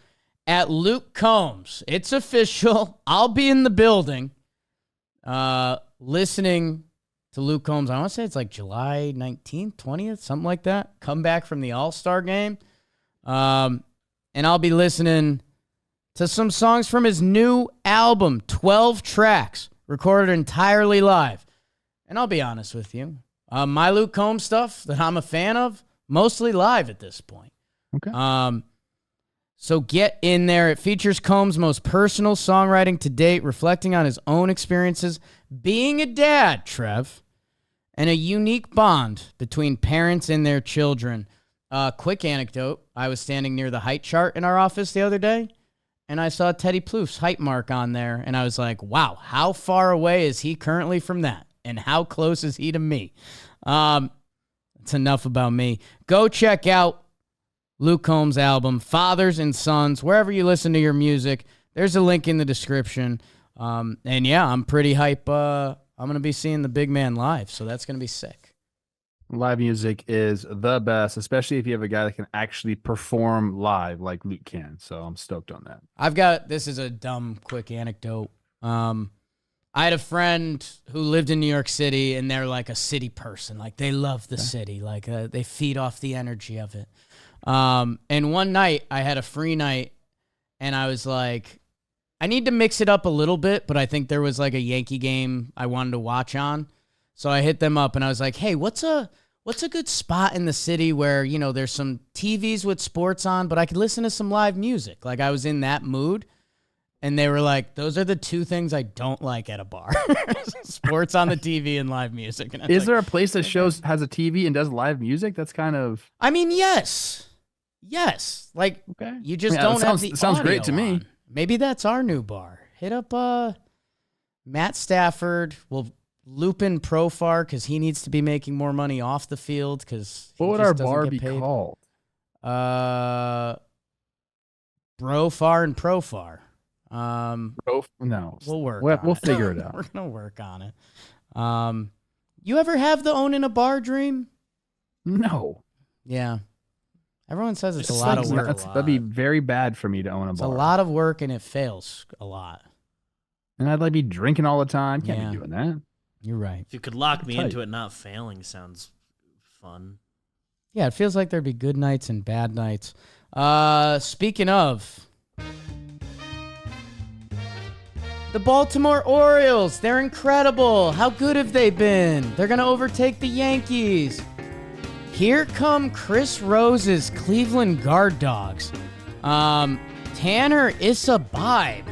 at Luke Combs. It's official. I'll be in the building listening to Luke Combs. I want to say it's like July 19th, 20th, something like that. Come back from the All-Star game. And I'll be listening to some songs from his new album, 12 tracks, recorded entirely live. And I'll be honest with you. My Luke Combs stuff that I'm a fan of, mostly live at this point. Okay. So get in there. It features Combs' most personal songwriting to date, reflecting on his own experiences being a dad, Trev, and a unique bond between parents and their children. Quick anecdote. I was standing near the height chart in our office the other day, and I saw Teddy Ploufe's height mark on there, and I was like, wow, how far away is he currently from that? And how close is he to me? That's enough about me. Go check out Luke Combs' album, Fathers and Sons, wherever you listen to your music. There's a link in the description. And yeah, I'm pretty hype. I'm going to be seeing the big man live, so that's going to be sick. Live music is the best, especially if you have a guy that can actually perform live like Luke can. So I'm stoked on that. This is a dumb, quick anecdote. I had a friend who lived in New York City, and they're like a city person. Like, they love the city. Like, they feed off the energy of it. And one night, I had a free night, and I was like, I need to mix it up a little bit, but I think there was like a Yankee game I wanted to watch on. So I hit them up and I was like, hey, what's a good spot in the city where, there's some TVs with sports on, but I could listen to some live music? Like I was in that mood. And they were like, those are the two things I don't like at a bar. Sports on the TV and live music. And is there a place that has a TV and does live music? That's kind of... I mean, yes. Like, okay. You just don't have the sounds great to me. On. Maybe that's our new bar. Hit up Matt Stafford. We'll loop in Profar because he needs to be making more money off the field. Because what would our bar be called? Brofar and Profar. No, we'll work. We'll figure it out. We're gonna work on it. You ever have the own in a bar dream? No. Yeah. Everyone says it's a lot of work. That'd be very bad for me to own a bar. It's a lot of work and it fails a lot. And I'd be drinking all the time. Can't be doing that. You're right. If you could lock me into it, not failing sounds fun. Yeah, it feels like there'd be good nights and bad nights. Speaking of. The Baltimore Orioles, they're incredible. How good have they been? They're going to overtake the Yankees. Here come Chris Rose's Cleveland Guard Dogs. Tanner Issa-Bibe.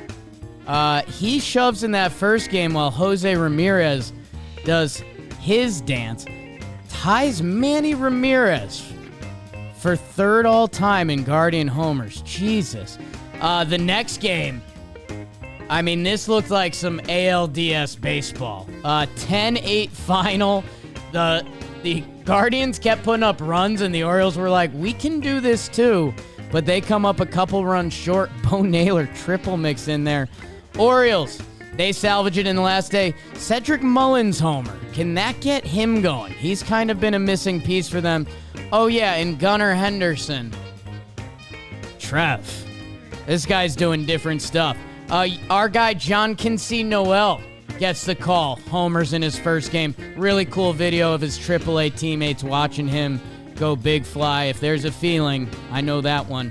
He shoves in that first game while Jose Ramirez does his dance. Ties Manny Ramirez for third all-time in Guardian homers. Jesus. The next game... I mean, this looked like some ALDS baseball. 10-8 final. The Guardians kept putting up runs, and the Orioles were like, we can do this too. But they come up a couple runs short. Bo Naylor triple mix in there. Orioles, they salvage it in the last day. Cedric Mullins homer. Can that get him going? He's kind of been a missing piece for them. Oh, yeah, and Gunnar Henderson. Trev. This guy's doing different stuff. Our guy, John Kinsey Noel, gets the call. Homers in his first game. Really cool video of his AAA teammates watching him go big fly. If there's a feeling, I know that one.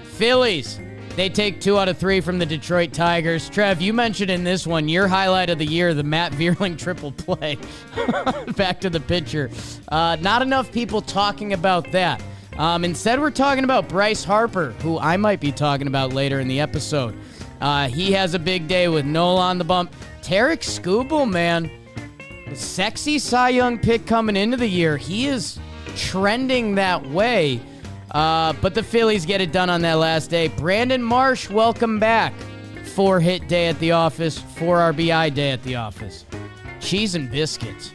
Phillies, they take 2 out of 3 from the Detroit Tigers. Trev, you mentioned in this one, your highlight of the year, the Matt Vierling triple play. Back to the pitcher. Not enough people talking about that. Instead, we're talking about Bryce Harper, who I might be talking about later in the episode. He has a big day with Nola on the bump. Tarek Skubal, man. The sexy Cy Young pick coming into the year. He is trending that way. But the Phillies get it done on that last day. Brandon Marsh, welcome back. 4-hit day at the office. 4 RBI day at the office. Cheese and biscuits.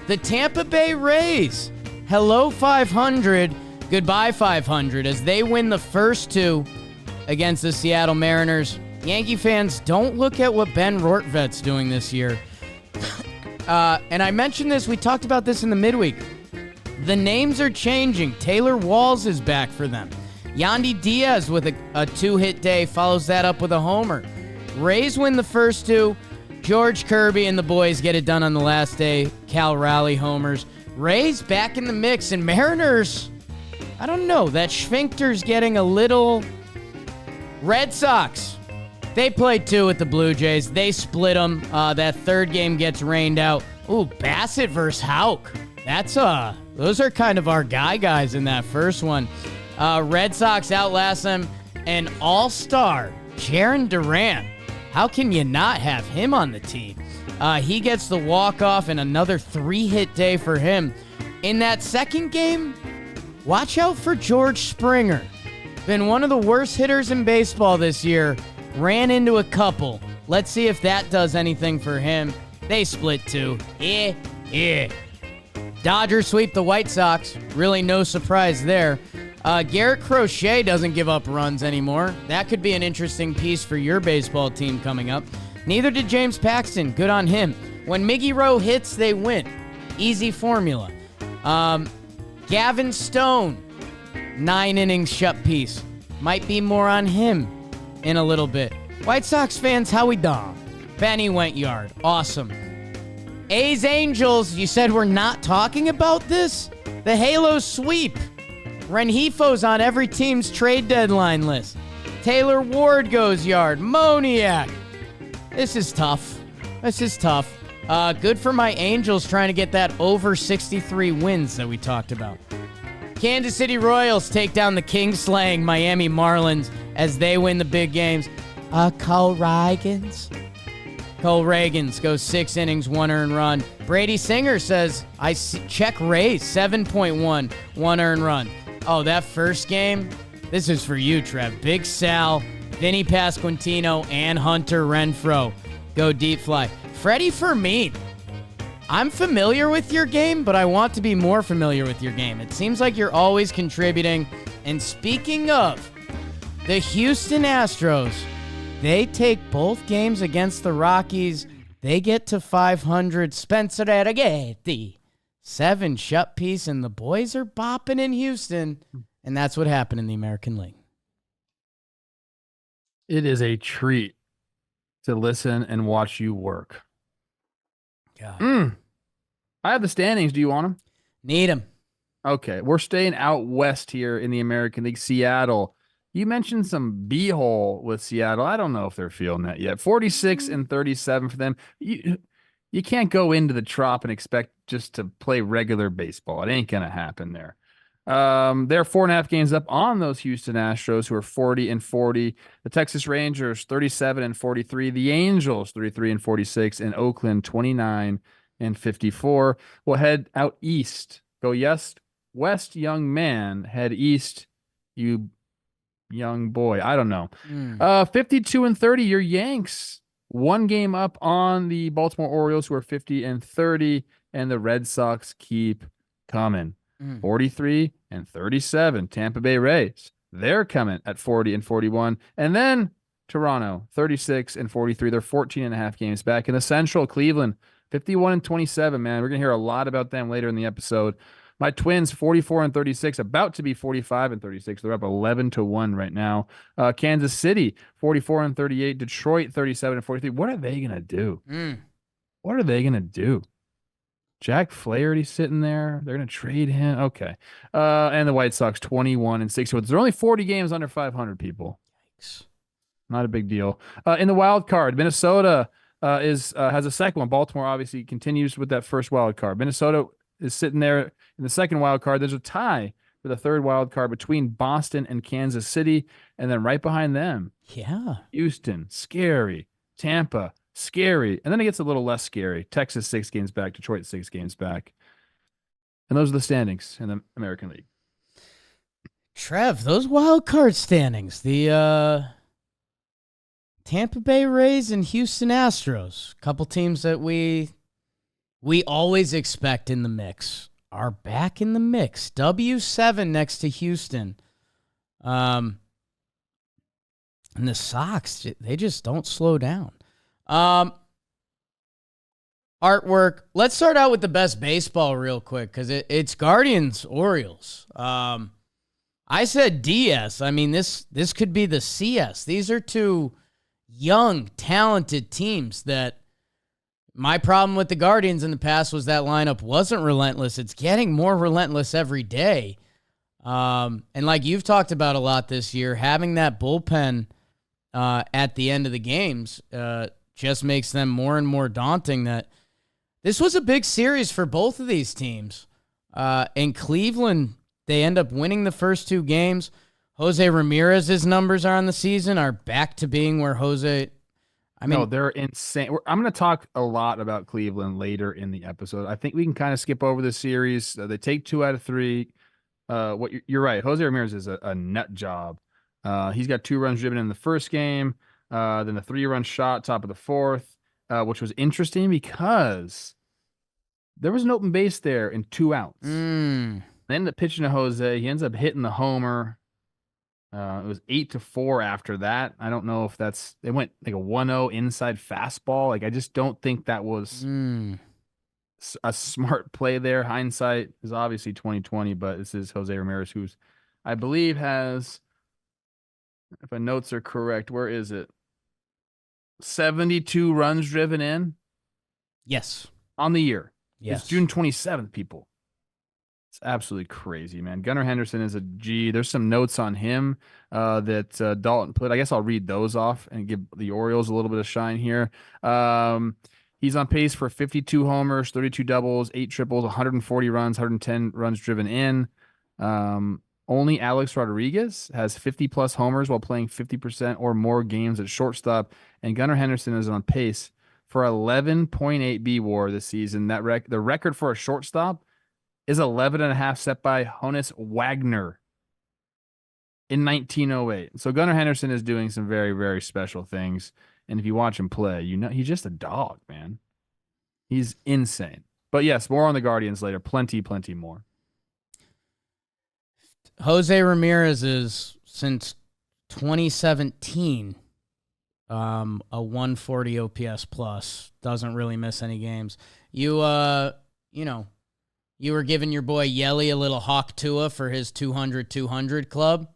The Tampa Bay Rays. Hello 500. Goodbye 500 as they win the first 2 against the Seattle Mariners. Yankee fans, don't look at what Ben Rortvet's doing this year. And I mentioned this, we talked about this in the midweek. The names are changing. Taylor Walls is back for them. Yandy Diaz with a 2-hit day follows that up with a homer. Rays win the first 2. George Kirby and the boys get it done on the last day. Cal Raleigh homers. Rays back in the mix, and Mariners, I don't know, that sphincter's getting a little... Red Sox, they played 2 with the Blue Jays. They split them. That third game gets rained out. Ooh, Bassett versus Houck. Those are kind of our guys in that first one. Red Sox outlast them. And all-star, Jarren Duran. How can you not have him on the team? He gets the walk-off and another 3-hit day for him. In that second game, watch out for George Springer. Been one of the worst hitters in baseball this year. Ran into a couple. Let's see if that does anything for him. They split 2. Dodgers sweep the White Sox. Really no surprise there. Garrett Crochet doesn't give up runs anymore. That could be an interesting piece for your baseball team coming up. Neither did James Paxton. Good on him. When Miggy Rowe hits, they win. Easy formula. Gavin Stone. 9 innings shut piece. Might be more on him in a little bit. White Sox fans, how we done? Benny went yard. Awesome. A's Angels, you said we're not talking about this? The Halo sweep. Renjifo's on every team's trade deadline list. Taylor Ward goes yard. Moniak. This is tough. Good for my Angels trying to get that over 63 wins that we talked about. Kansas City Royals take down the king-slaying Miami Marlins as they win the big games. Cole Ragans goes 6 innings, 1 earned run. Brady Singer says, check Rays, 7.1, 1 earned run. Oh, that first game, this is for you, Trev. Big Sal, Vinny Pasquantino, and Hunter Renfroe go deep fly. Freddie Fermin, I'm familiar with your game, but I want to be more familiar with your game. It seems like you're always contributing. And speaking of, the Houston Astros, they take both games against the Rockies. They get to 500. Spencer Arrighetti, 7 shut piece, and the boys are bopping in Houston. And that's what happened in the American League. It is a treat to listen and watch you work. God. I have the standings. Do you want them? Need them. Okay. We're staying out west here in the American League. Seattle. You mentioned some B-hole with Seattle. I don't know if they're feeling that yet. 46 and 37 for them. You can't go into the Trop and expect just to play regular baseball. It ain't going to happen there. They're 4.5 games up on those Houston Astros, who are 40 and 40. The Texas Rangers 37 and 43. The Angels 33 and 46, and Oakland 29 and 54. We'll head out east. Go west, young man. Head east, you young boy. I don't know. 52 and 30. Your Yanks 1 game up on the Baltimore Orioles, who are 50 and 30, and the Red Sox keep coming. 43 and 37. Tampa Bay Rays, they're coming at 40 and 41. And then Toronto, 36 and 43. They're 14.5 games back. In the Central, Cleveland, 51 and 27, man. We're going to hear a lot about them later in the episode. My Twins, 44 and 36, about to be 45 and 36. They're up 11-1 right now. Kansas City, 44 and 38. Detroit, 37 and 43. What are they going to do? What are they going to do? Jack Flaherty sitting there. They're going to trade him. Okay. And the White Sox, 21 and 61. There are only 40 games under 500, people. Yikes. Not a big deal. In the wild card, Minnesota has a second one. Baltimore obviously continues with that first wild card. Minnesota is sitting there in the second wild card. There's a tie for the third wild card between Boston and Kansas City. And then right behind them, Houston, scary. Tampa, scary. And then it gets a little less scary. Texas 6 games back. Detroit 6 games back. And those are the standings in the American League. Trev, those wild card standings, the Tampa Bay Rays and Houston Astros, a couple teams that we always expect in the mix, are back in the mix. W7 next to Houston. And the Sox, they just don't slow down. Artwork. Let's start out with the best baseball real quick, because it's Guardians, Orioles. I said DS. I mean, this could be the CS. These are two young, talented teams that my problem with the Guardians in the past was that lineup wasn't relentless. It's getting more relentless every day. And like you've talked about a lot this year, having that bullpen at the end of the games just makes them more and more daunting. That this was a big series for both of these teams. In Cleveland, they end up winning the first 2 games. Jose Ramirez's numbers on the season are back to being where Jose... No, they're insane. I'm going to talk a lot about Cleveland later in the episode. I think we can kind of skip over the series. They take 2 out of 3. You're right. Jose Ramirez is a nut job. He's got 2 runs driven in the first game, then a 3-run shot top of the 4th, which was interesting because there was an open base there in 2 outs. They ended up pitching to Jose. He ends up hitting the homer. It was 8-4 after that. I don't know if they went like a 1-0 inside fastball. Like, I just don't think that was a smart play there. Hindsight is obviously 2020, but this is Jose Ramirez, who's, I believe, has, if my notes are correct, where is it? 72 runs driven in? Yes. On the year. Yes. It's June 27th, people. It's absolutely crazy, man. Gunnar Henderson is a G. There's some notes on him that Dalton put. I guess I'll read those off and give the Orioles a little bit of shine here. He's on pace for 52 homers, 32 doubles, 8 triples, 140 runs, 110 runs driven in. Only Alex Rodriguez has 50-plus homers while playing 50% or more games at shortstop, and Gunnar Henderson is on pace for 11.8 B-WAR this season. The record for a shortstop is 11.5 set by Honus Wagner in 1908. So Gunnar Henderson is doing some very, very special things. And if you watch him play, you know he's just a dog, man. He's insane. But yes, more on the Guardians later. Plenty more. Jose Ramirez is, since 2017, a 140 OPS plus. Doesn't really miss any games. You were giving your boy Yelly a little Hawk Tua for his 200-200 club.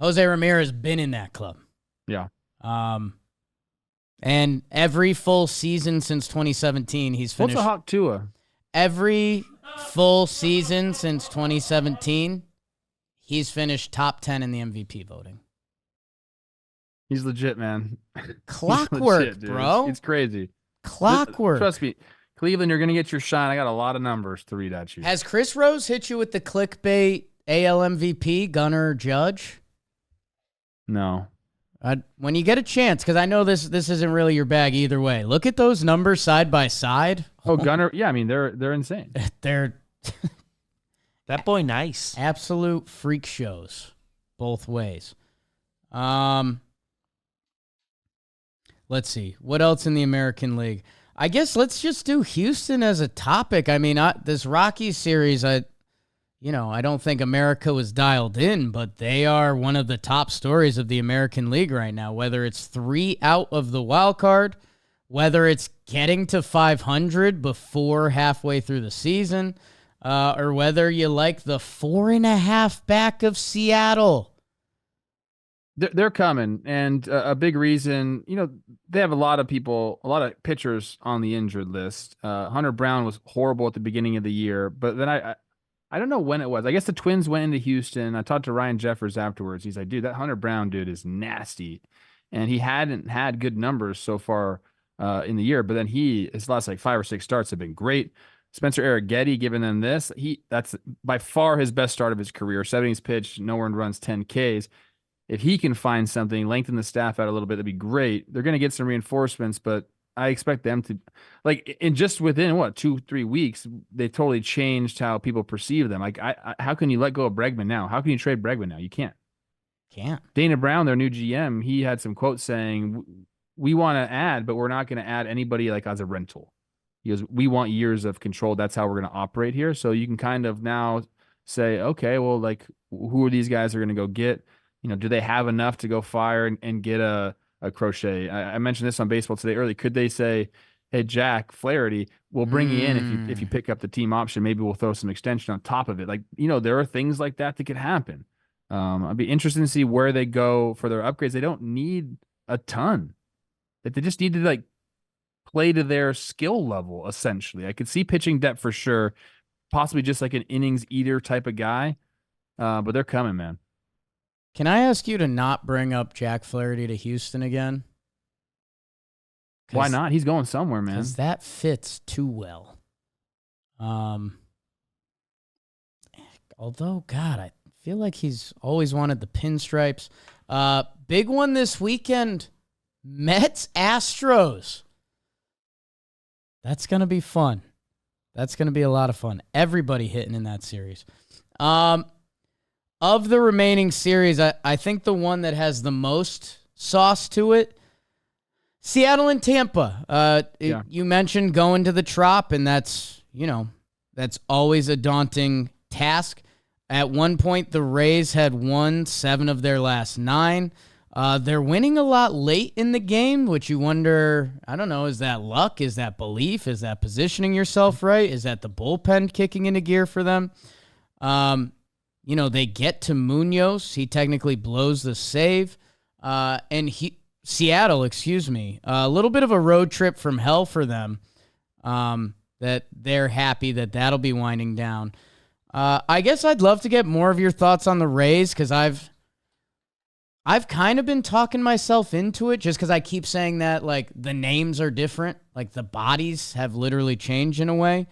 Jose Ramirez been in that club. Yeah. And every full season since 2017, he's finished. What's a Hawk Tua? Every full season since 2017, he's finished top 10 in the MVP voting. He's legit, man. Clockwork, legit, bro. It's crazy. Clockwork. Trust me. Cleveland, you're going to get your shine. I got a lot of numbers to read at you. Has Chris Rose hit you with the clickbait AL MVP, Gunnar Judge? No. When you get a chance, because I know this isn't really your bag either way, look at those numbers side by side. Oh, Gunnar. Yeah, I mean, they're insane. They're that boy nice. Absolute freak shows both ways. Let's see. What else in the American League? I guess let's just do Houston as a topic. I mean, this Rockies series, I don't think America was dialed in, but they are one of the top stories of the American League right now, whether it's 3 out of the wild card, whether it's getting to 500 before halfway through the season, or whether you like the 4.5 back of Seattle. They're coming, and a big reason, they have a lot of pitchers on the injured list. Hunter Brown was horrible at the beginning of the year, but then I don't know when it was. I guess the Twins went into Houston. I talked to Ryan Jeffers afterwards. He's like, dude, that Hunter Brown dude is nasty, and he hadn't had good numbers so far in the year, but then his last 5 or 6 starts have been great. Spencer Arrighetti giving them this. That's by far his best start of his career. 7 innings pitched, no earned runs, 10 Ks. If he can find something, lengthen the staff out a little bit, that'd be great. They're going to get some reinforcements, but I expect them to, in just within 2-3 weeks, they totally changed how people perceive them. How can you let go of Bregman now? How can you trade Bregman now? You can't. Dana Brown, their new GM, he had some quotes saying, "We want to add, but we're not going to add anybody as a rental." He goes, "We want years of control. That's how we're going to operate here." So you can kind of now say, okay, well, who are these guys are going to go get? Do they have enough to go fire and get a Crochet? I mentioned this on Baseball Today early. Could they say, "Hey, Jack Flaherty, we'll bring you in if you pick up the team option. Maybe we'll throw some extension on top of it." There are things like that could happen. I'd be interested to see where they go for their upgrades. They don't need a ton. They just need to play to their skill level, essentially. I could see pitching depth for sure, possibly just an innings eater type of guy. But they're coming, man. Can I ask you to not bring up Jack Flaherty to Houston again? Why not? He's going somewhere, man. Because that fits too well. Although, God, I feel like he's always wanted the pinstripes. Big one this weekend, Mets Astros. That's going to be fun. That's going to be a lot of fun. Everybody hitting in that series. Of the remaining series, I think the one that has the most sauce to it, Seattle and Tampa. You mentioned going to the Trop, and that's always a daunting task. At one point, the Rays had won 7 of their last 9. They're winning a lot late in the game, which you wonder, I don't know, is that luck? Is that belief? Is that positioning yourself right? Is that the bullpen kicking into gear for them? They get to Munoz. He technically blows the save. Seattle, a little bit of a road trip from hell for them, that they're happy that'll be winding down. I guess I'd love to get more of your thoughts on the Rays because I've kind of been talking myself into it just because I keep saying that like the names are different, like the bodies have literally changed in a way.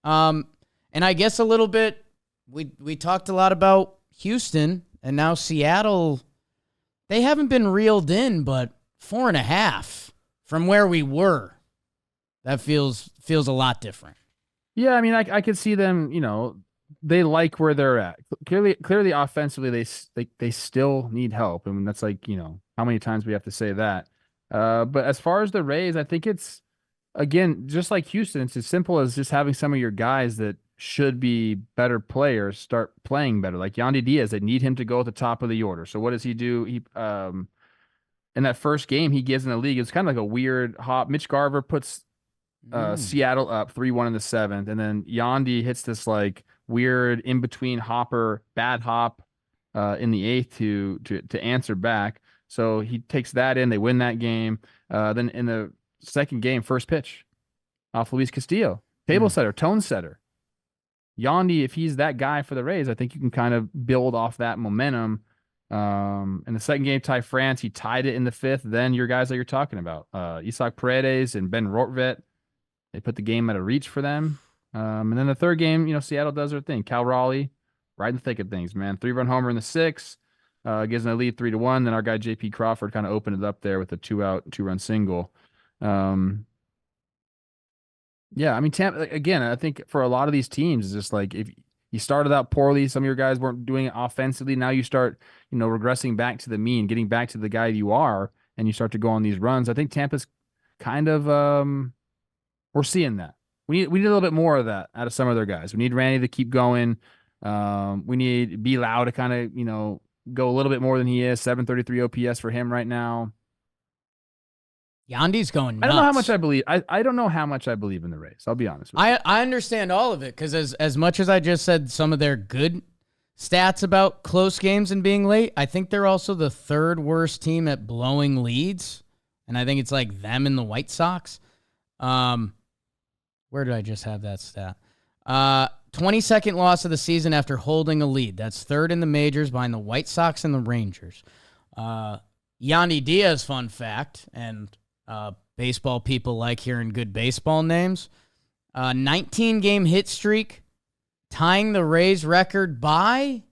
And I guess a little bit, we talked a lot about Houston and now Seattle. They haven't been reeled in, but 4.5 from where we were. That feels a lot different. Yeah, I mean, I could see them. They like where they're at. Clearly, offensively, they still need help. I mean, that's like how many times we have to say that. But as far as the Rays, I think it's again just like Houston. It's as simple as just having some of your guys that should be better players start playing better. Like Yandy Diaz, they need him to go at the top of the order. So what does he do? He in that first game he gives in the league, it's kind of like a weird hop. Mitch Garver puts Seattle up 3-1 in the 7th, and then Yandy hits this like weird in between hopper, bad hop in the 8th to answer back. So he takes that in. They win that game. Then in the second game, first pitch off Luis Castillo, table setter, tone setter. Yandy, if he's that guy for the Rays, I think you can kind of build off that momentum. In the second game, Ty France, he tied it in the 5th. Then your guys that you're talking about, Isaac Paredes and Ben Rortvedt, they put the game at a reach for them. And then the third game, Seattle does their thing. Cal Raleigh, right in the thick of things, man. 3-run homer in the 6th, gives them a lead 3-1. Then our guy J.P. Crawford kind of opened it up there with a 2-out, 2-run single. Yeah, I mean, Tampa, again, I think for a lot of these teams, it's just like if you started out poorly, some of your guys weren't doing it offensively. Now you start, regressing back to the mean, getting back to the guy you are, and you start to go on these runs. I think Tampa's kind of, we're seeing that. We need a little bit more of that out of some of their guys. We need Randy to keep going. We need B. Lau to kind of, go a little bit more than he is. 733 OPS for him right now. Yandy's going nuts. I don't know how much I believe. I don't know how much I believe in the Rays. I'll be honest with you. I understand all of it because as much as I just said some of their good stats about close games and being late, I think they're also the 3rd worst team at blowing leads. And I think it's like them and the White Sox. Where did I just have that stat? 22nd loss of the season after holding a lead. That's 3rd in the majors behind the White Sox and the Rangers. Yandy Diaz, fun fact, and baseball people like hearing good baseball names. 19-game hit streak, tying the Rays record by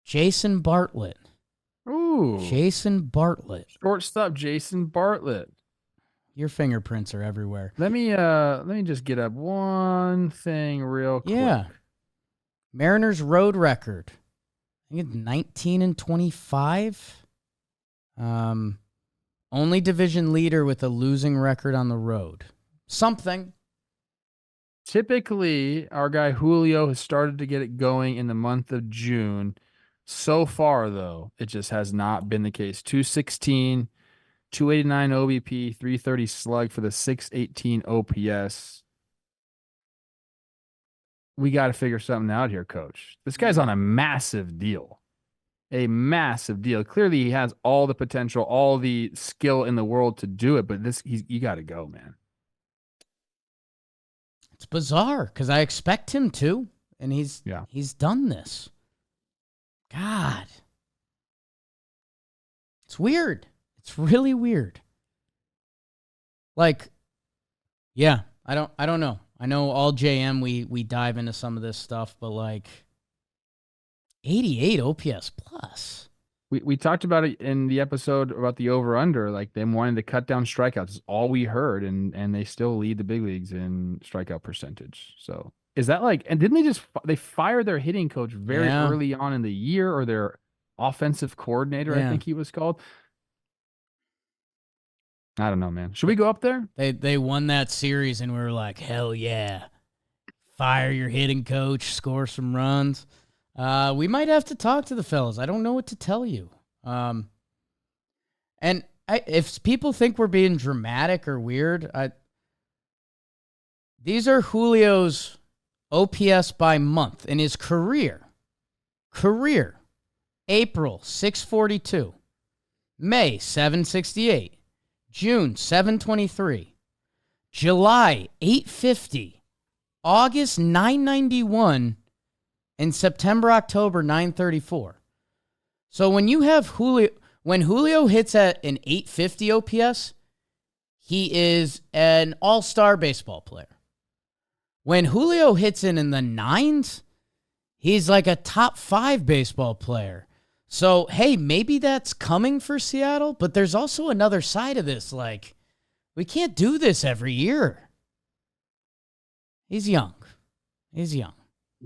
Jason Bartlett. Ooh. Jason Bartlett. Shortstop Jason Bartlett. Your fingerprints are everywhere. Let me just get up one thing real quick. Yeah. Mariners road record. I think it's 19-25. Only division leader with a losing record on the road. Something. Typically, our guy Julio has started to get it going in the month of June. So far, though, it just has not been the case. 216, 289 OBP, 330 slug for the 618 OPS. We got to figure something out here, Coach. This guy's on a massive deal. A massive deal. Clearly, he has all the potential, all the skill in the world to do it, but you got to go, man. It's bizarre because I expect him to, and he's done this. God. It's weird. It's really weird. Like, yeah, I don't know. I know all JM we dive into some of this stuff, but like 88 OPS plus. We talked about it in the episode about the over-under, like them wanting to cut down strikeouts. Is all we heard, and they still lead the big leagues in strikeout percentage. So is that like, and didn't they fired their hitting coach very early on in the year, or their offensive coordinator, I think he was called? I don't know, man. Should we go up there? They won that series, and we were like, hell yeah. Fire your hitting coach, score some runs. We might have to talk to the fellas. I don't know what to tell you. And if people think we're being dramatic or weird, these are Julio's OPS by month in his career. April, 642. May, 768. June, 723. July, 850. August, 991. In September, October, 934. So when you have Julio hits at an 850 OPS, he is an all-star baseball player. When Julio hits in the 9s, he's like a top 5 baseball player. So, hey, maybe that's coming for Seattle, but there's also another side of this. Like, we can't do this every year. He's young.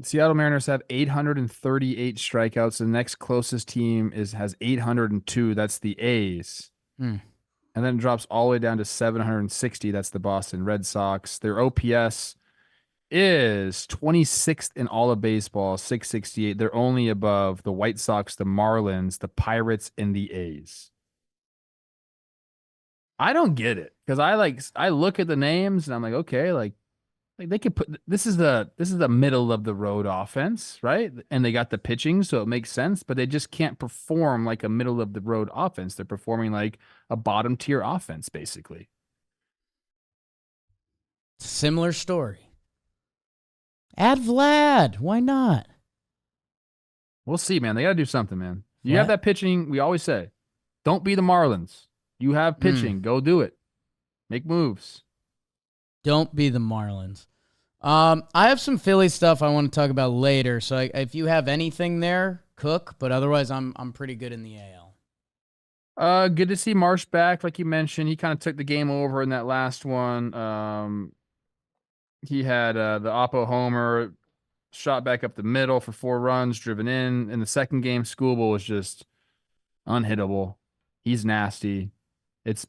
Seattle Mariners have 838 strikeouts. The next closest team has 802. That's the A's. And then it drops all the way down to 760. That's the Boston Red Sox. Their OPS is 26th in all of baseball, 668. They're only above the White Sox, the Marlins, the Pirates, and the A's. I don't get it because I look at the names and I'm like, okay, like they could put this is the middle of the road offense, right? And they got the pitching, so it makes sense, but they just can't perform like a middle of the road offense. They're performing like a bottom tier offense, basically. Similar story. Add Vlad. Why not? We'll see, man. They got to do something, man. You have that pitching. We always say, don't be the Marlins. You have pitching. Go do it. Make moves. Don't be the Marlins. I have some Philly stuff I want to talk about later. So if you have anything there, cook. But otherwise, I'm pretty good in the AL. Good to see Marsh back, like you mentioned. He kind of took the game over in that last one. He had the Oppo homer, shot back up the middle for 4 runs, driven in. In the second game, Skubal was just unhittable. He's nasty. It's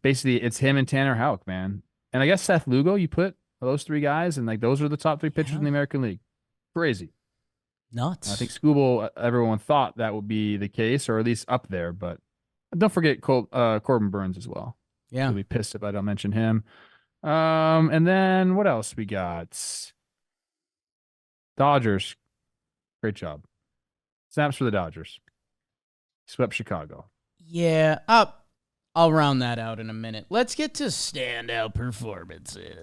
him and Tanner Houck, man. And I guess Seth Lugo, you put those 3 guys, and like those are the top 3 pitchers in the American League. Crazy. Nuts. I think Skubal, everyone thought that would be the case, or at least up there. But don't forget Corbin Burns as well. Yeah. He'll be pissed if I don't mention him. And then what else we got? Dodgers. Great job. Snaps for the Dodgers. Swept Chicago. Yeah. I'll round that out in a minute. Let's get to standout performances.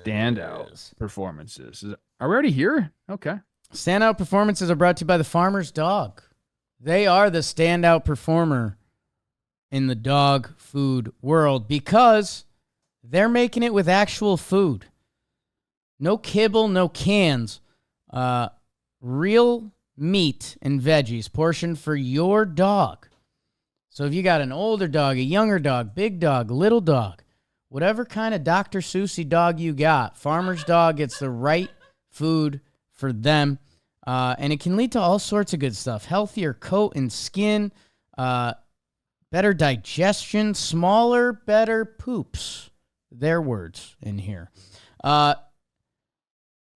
Are we already here? Okay. Standout performances are brought to you by the Farmer's Dog. They are the standout performer in the dog food world because they're making it with actual food. No kibble, no cans. Real meat and veggies portioned for your dog. So if you got an older dog, a younger dog, big dog, little dog, whatever kind of Dr. Seussy dog you got, Farmer's Dog gets the right food for them. And it can lead to all sorts of good stuff. Healthier coat and skin, better digestion, smaller, better poops. Their words in here.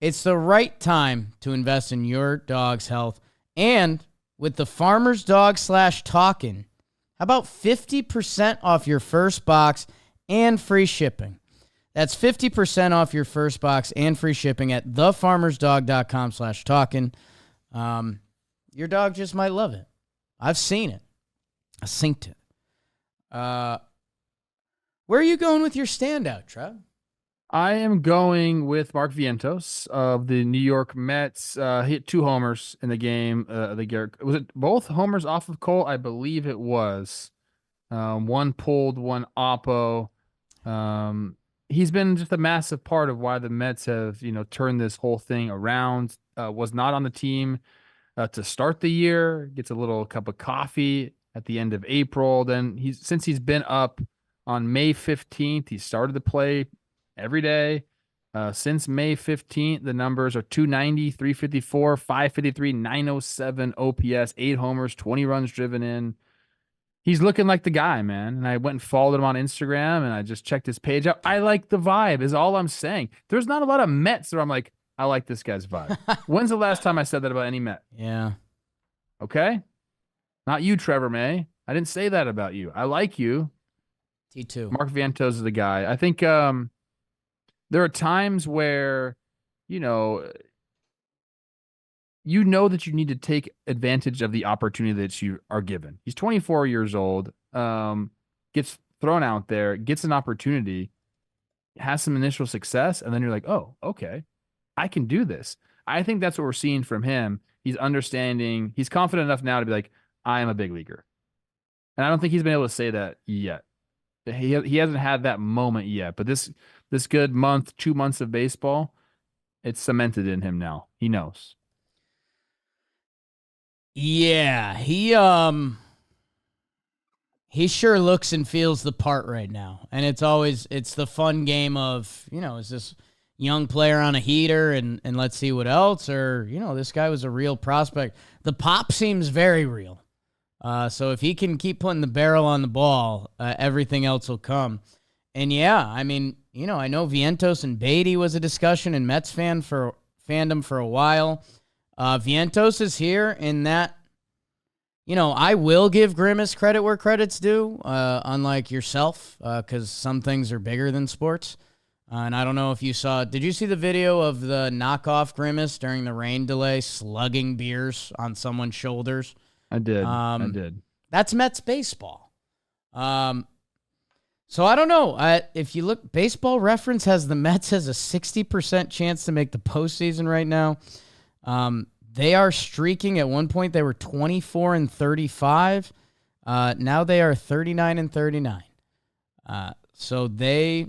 It's the right time to invest in your dog's health. And with the Farmer's Dog /Talkin, how about 50% off your first box and free shipping? That's 50% off your first box and free shipping at thefarmersdog.com/Talkin. Your dog just might love it. I've seen it. I synced it. Where are you going with your standout, Trev? I am going with Mark Vientos of the New York Mets. Hit 2 homers in the game. Was it both homers off of Cole? I believe it was. One pulled, one oppo. He's been just a massive part of why the Mets have, turned this whole thing around. Was not on the team to start the year. Gets a little cup of coffee at the end of April. Then since he's been up on May 15th, he started to play every day. Since May 15th, the numbers are 290, 354, 553, 907 OPS, 8 homers, 20 runs driven in. He's looking like the guy, man. And I went and followed him on Instagram, and I just checked his page out. I like the vibe, is all I'm saying. There's not a lot of Mets where I'm like, I like this guy's vibe. When's the last time I said that about any Met? Yeah. Okay? Not you, Trevor May. I didn't say that about you. I like you. T2. Mark Vientos is the guy. I think there are times where, that you need to take advantage of the opportunity that you are given. He's 24 years old, gets thrown out there, gets an opportunity, has some initial success, and then you're like, oh, okay, I can do this. I think that's what we're seeing from him. He's understanding. He's confident enough now to be like, I am a big leaguer. And I don't think he's been able to say that yet. He hasn't had that moment yet. But this good 2 months of baseball, it's cemented in him now. He knows. Yeah, he sure looks and feels the part right now. And it's the fun game of, is this young player on a heater and let's see what else, or, this guy was a real prospect. The pop seems very real. So if he can keep putting the barrel on the ball, everything else will come. And yeah, I mean, I know Vientos and Beatty was a discussion in Mets fandom for a while. Vientos is here in that, I will give Grimace credit where credit's due, unlike yourself, because some things are bigger than sports. And I don't know if did you see the video of the knockoff Grimace during the rain delay slugging beers on someone's shoulders? I did. That's Mets baseball. So I don't know. If you look, Baseball Reference has the Mets has a 60% chance to make the postseason right now. They are streaking. At one point, they were 24-35. Now they are 39-39. So they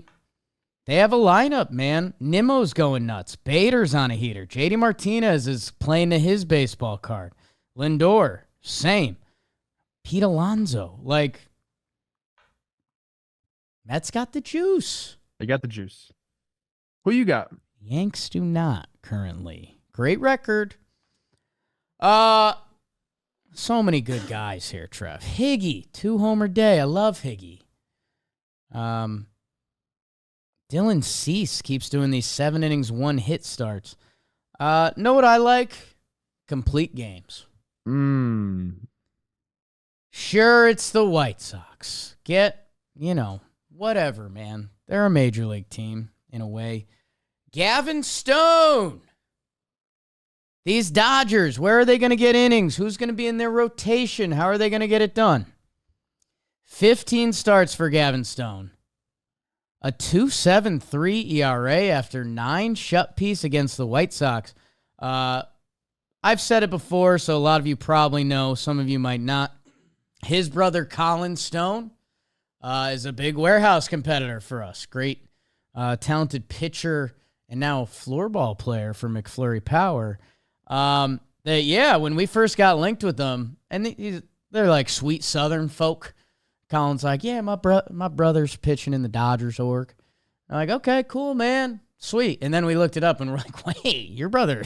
have a lineup, man. Nimmo's going nuts. Bader's on a heater. JD Martinez is playing to his baseball card. Lindor, same. Pete Alonso, Mets got the juice. They got the juice. Who you got? Yanks do not currently. Great record. So many good guys here, Trev. Higgy, 2-homer day. I love Higgy. Dylan Cease keeps doing these 7 innings, 1 hit starts. Know what I like? Complete games. Sure, it's the White Sox. Whatever, man. They're a major league team, in a way. Gavin Stone. These Dodgers, where are they going to get innings? Who's going to be in their rotation? How are they going to get it done? 15 starts for Gavin Stone. A 2.73 ERA after 9 shut piece against the White Sox. I've said it before, so a lot of you probably know. Some of you might not. His brother, Colin Stone, is a big warehouse competitor for us. Great, talented pitcher and now a floorball player for McFlurry Power. When we first got linked with them, and they're like sweet Southern folk. Colin's like, yeah, my brother's pitching in the Dodgers org. I'm like, okay, cool, man. Sweet. And then we looked it up and we're like, wait, your brother.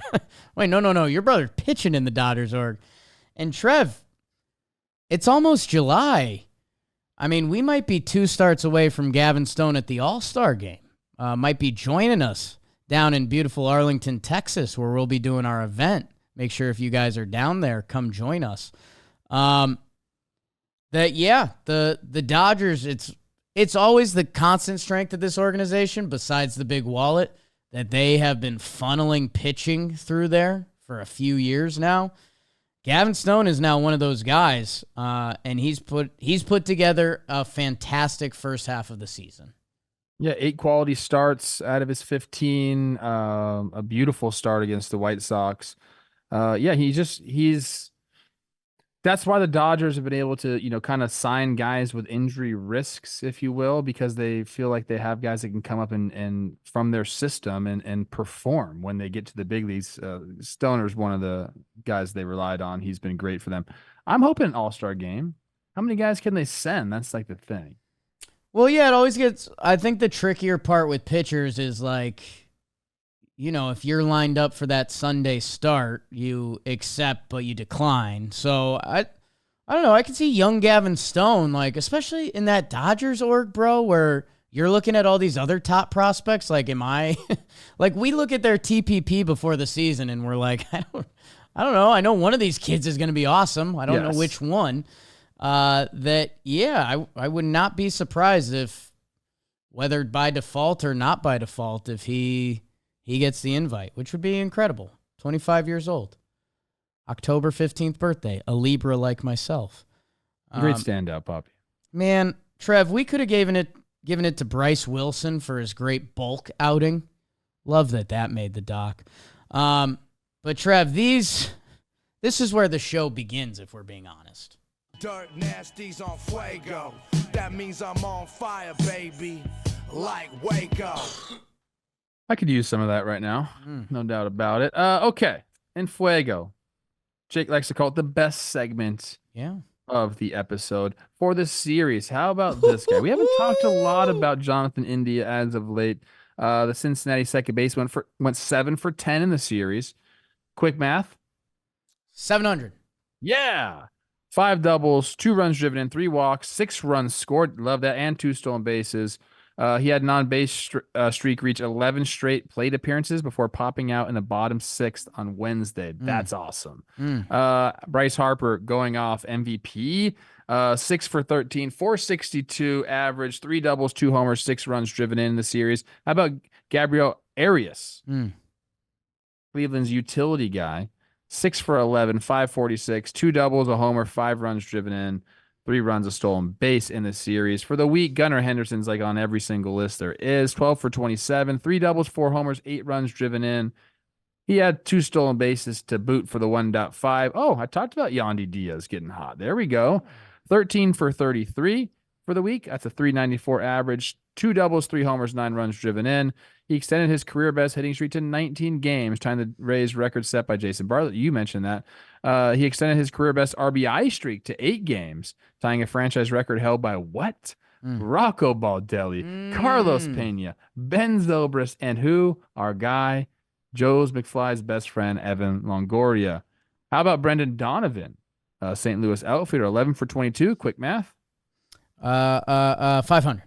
Wait, no. Your brother's pitching in the Dodgers org. And Trev, it's almost July. I mean, we might be 2 starts away from Gavin Stone at the All-Star game. Might be joining us down in beautiful Arlington, Texas, where we'll be doing our event. Make sure if you guys are down there, come join us. The Dodgers, it's always the constant strength of this organization, besides the big wallet, that they have been funneling pitching through there for a few years now. Gavin Stone is now one of those guys, and he's put together a fantastic first half of the season. Yeah, 8 quality starts out of his 15. A beautiful start against the White Sox. That's why the Dodgers have been able to, kind of sign guys with injury risks, if you will, because they feel like they have guys that can come up and from their system and perform when they get to the big leagues. Stoner's one of the guys they relied on. He's been great for them. I'm hoping an All-Star game. How many guys can they send? That's like the thing. Well, yeah, it always gets, I think the trickier part with pitchers is like, if you're lined up for that Sunday start, you accept, but you decline. So I don't know. I can see young Gavin Stone, especially in that Dodgers org, bro, where you're looking at all these other top prospects. Am I we look at their TPP before the season and we're like, I don't know. I know one of these kids is going to be awesome. I don't know which one. I would not be surprised if, whether by default or not by default, if he gets the invite, which would be incredible. 25 years old. October 15th birthday. A Libra like myself. Great standout, Poppy. Man, Trev, we could have given it to Bryce Wilson for his great bulk outing. Love that made the doc. But Trev, these This is where the show begins, if we're being honest. Dirt nasties on FUEGO. That means I'm on fire, baby. Like Waco. I could use some of that right now. No doubt about it. Okay. In FUEGO. Jake likes to call it the best segment of the episode for the series. How about this guy? We haven't talked a lot about Jonathan India as of late. The Cincinnati second base went 7 for 10 in the series. Quick math. 700. Yeah. 5 doubles, 2 runs driven in, 3 walks, 6 runs scored. Love that. And 2 stolen bases. He had non-base streak reach 11 straight plate appearances before popping out in the bottom 6th on Wednesday. That's awesome. Bryce Harper going off MVP. 6 for 13, 462 average, 3 doubles, 2 homers, 6 runs driven in the series. How about Gabriel Arias? Cleveland's utility guy. 6 for 11, 546, 2 doubles, a homer, 5 runs driven in, 3 runs, a stolen base in the series. For the week, Gunnar Henderson's like on every single list there is. 12 for 27, 3 doubles, 4 homers, 8 runs driven in. He had 2 stolen bases to boot for the 1.5. Oh, I talked about Yandy Diaz getting hot. There we go. 13 for 33 for the week. That's a 394 average. 2 doubles, 3 homers, 9 runs driven in. He extended his career best hitting streak to 19 games, tying the Rays record set by Jason Bartlett. You mentioned that. He extended his career best RBI streak to 8 games, tying a franchise record held by what? Rocco Baldelli, Carlos Pena, Ben Zobrist, and who? Our guy, Joe's McFly's best friend, Evan Longoria. How about Brendan Donovan? St. Louis outfielder, 11 for 22. Quick math. 500.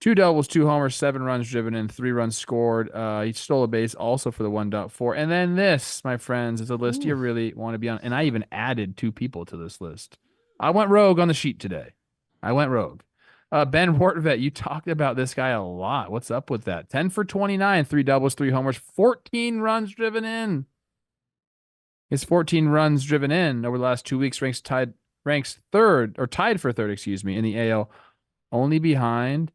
2 doubles, 2 homers, 7 runs driven in, 3 runs scored. He stole a base also for the 1.4. And then this, my friends, is a list you really want to be on. And I even added 2 people to this list. I went rogue on the sheet today. Ben Hortvet, you talked about this guy a lot. What's up with that? 10 for 29, 3 doubles, 3 homers, 14 runs driven in. His 14 runs driven in over the last 2 weeks tied for third, in the AL, only behind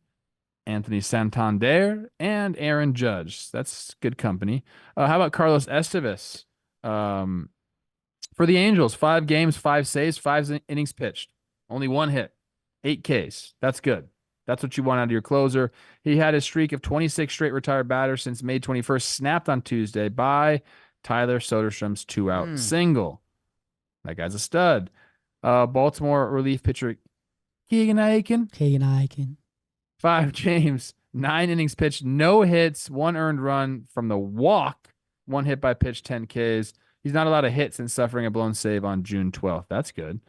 Anthony Santander and Aaron Judge. That's good company. How about Carlos Estevez? For the Angels, 5 games, 5 saves, 5 innings pitched. Only 1 hit, 8 Ks. That's good. That's what you want out of your closer. He had a streak of 26 straight retired batters since May 21st, snapped on Tuesday by Tyler Soderstrom's 2-out single. That guy's a stud. Baltimore relief pitcher Keegan Aiken. 5 games, 9 innings pitched, no hits, 1 earned run from the walk, 1 hit by pitch, 10 Ks. He's not allowed a hit since suffering a blown save on June 12th. That's good.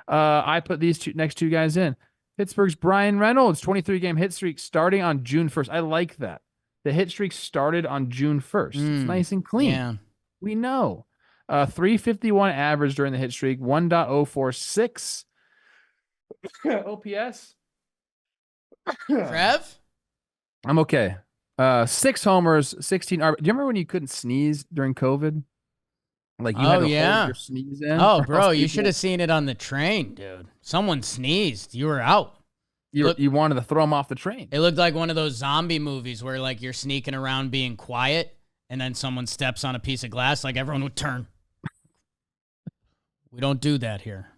I put these next two guys in. Pittsburgh's Brian Reynolds, 23-game hit streak starting on June 1st. I like that. The hit streak started on June 1st. It's nice and clean. Yeah. We know. 351 average during the hit streak, 1.046 OPS. Trev? I'm okay. 6 homers, 16 RBI. Do you remember when you couldn't sneeze during COVID? Like you had to hold your sneeze in? Oh, bro, you should have seen it on the train, dude. Someone sneezed. You were out. You wanted to throw them off the train. It looked like one of those zombie movies where like you're sneaking around being quiet and then someone steps on a piece of glass, like everyone would turn. We don't do that here.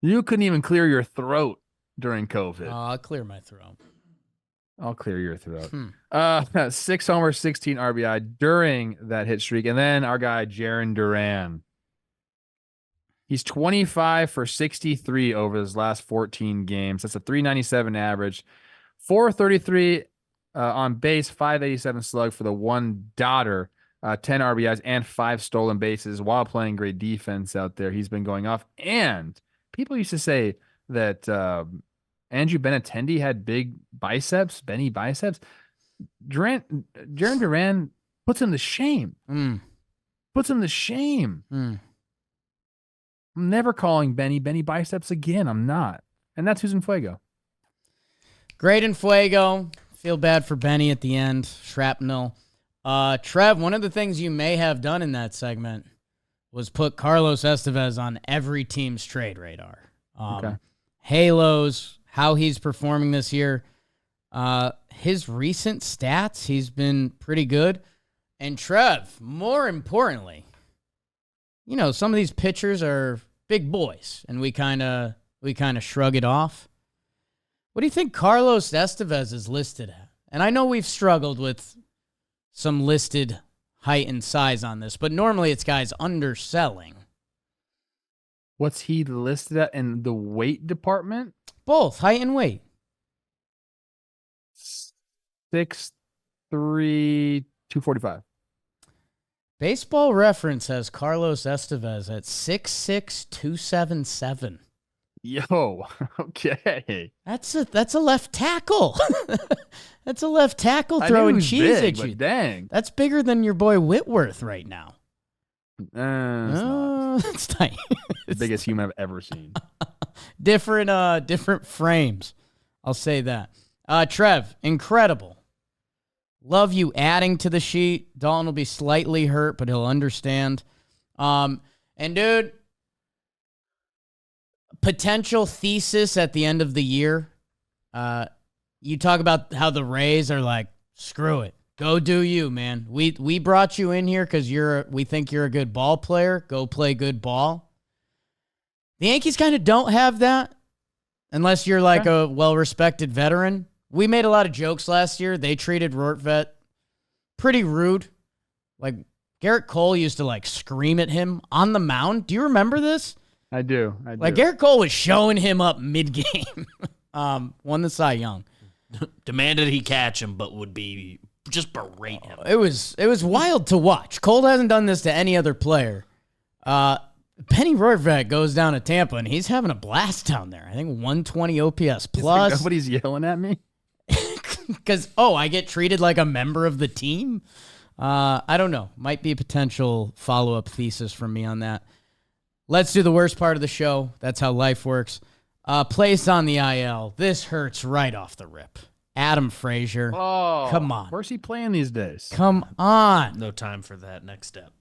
You couldn't even clear your throat during COVID. Oh, I'll clear my throat. I'll clear your throat. 6 homers, 16 RBI during that hit streak. And then our guy, Jarren Duran. He's 25 for 63 over his last 14 games. That's a 397 average. 433 on base, 587 slug for the 1 dotter, 10 RBIs, and 5 stolen bases while playing great defense out there. He's been going off. And people used to say that Andrew Benintendi had big biceps, Benny biceps. Jarren Duran puts him to shame. Puts him to shame. I'm never calling Benny biceps again. I'm not. And that's who's in FUEGO. Great in FUEGO. Feel bad for Benny at the end. Shrapnel. Trev, one of the things you may have done in that segment was put Carlos Estevez on every team's trade radar. Okay. Halos, how he's performing this year. His recent stats, he's been pretty good. And Trev, more importantly, some of these pitchers are big boys, and we kind of shrug it off. What do you think Carlos Estevez is listed at? And I know we've struggled with some listed height and size on this, but normally it's guys underselling. What's he listed at in the weight department? Both height and weight. 6'3", 245. Baseball Reference has Carlos Estevez at 6'6", 277. Yo, okay. That's a left tackle. That's a left tackle throwing cheese at you. Dang. That's bigger than your boy Whitworth right now. It's not. It's tight. The biggest human I've ever seen. Different frames. I'll say that. Trev, incredible. Love you adding to the sheet. Dalton will be slightly hurt, but he'll understand. And dude, potential thesis at the end of the year. You talk about how the Rays are like, screw it. Go do you, man. We brought you in here because we think you're a good ball player. Go play good ball. The Yankees kind of don't have that unless you're like a well-respected veteran. We made a lot of jokes last year. They treated Rortvedt pretty rude. Like, Gerrit Cole used to, like, scream at him on the mound. Do you remember this? I do. Like, Gerrit Cole was showing him up mid-game. Won the Cy Young. Demanded he catch him, but would be just berate him. It was wild to watch. Cole hasn't done this to any other player. Penny Rortvedt goes down to Tampa, and he's having a blast down there. I think 120 OPS plus. Like, nobody's yelling at me? Because, I get treated like a member of the team? I don't know. Might be a potential follow-up thesis from me on that. Let's do the worst part of the show. That's how life works. Place on the IL. This hurts right off the rip. Adam Frazier. Oh, come on. Where's he playing these days? Come on. No time for that. Next step.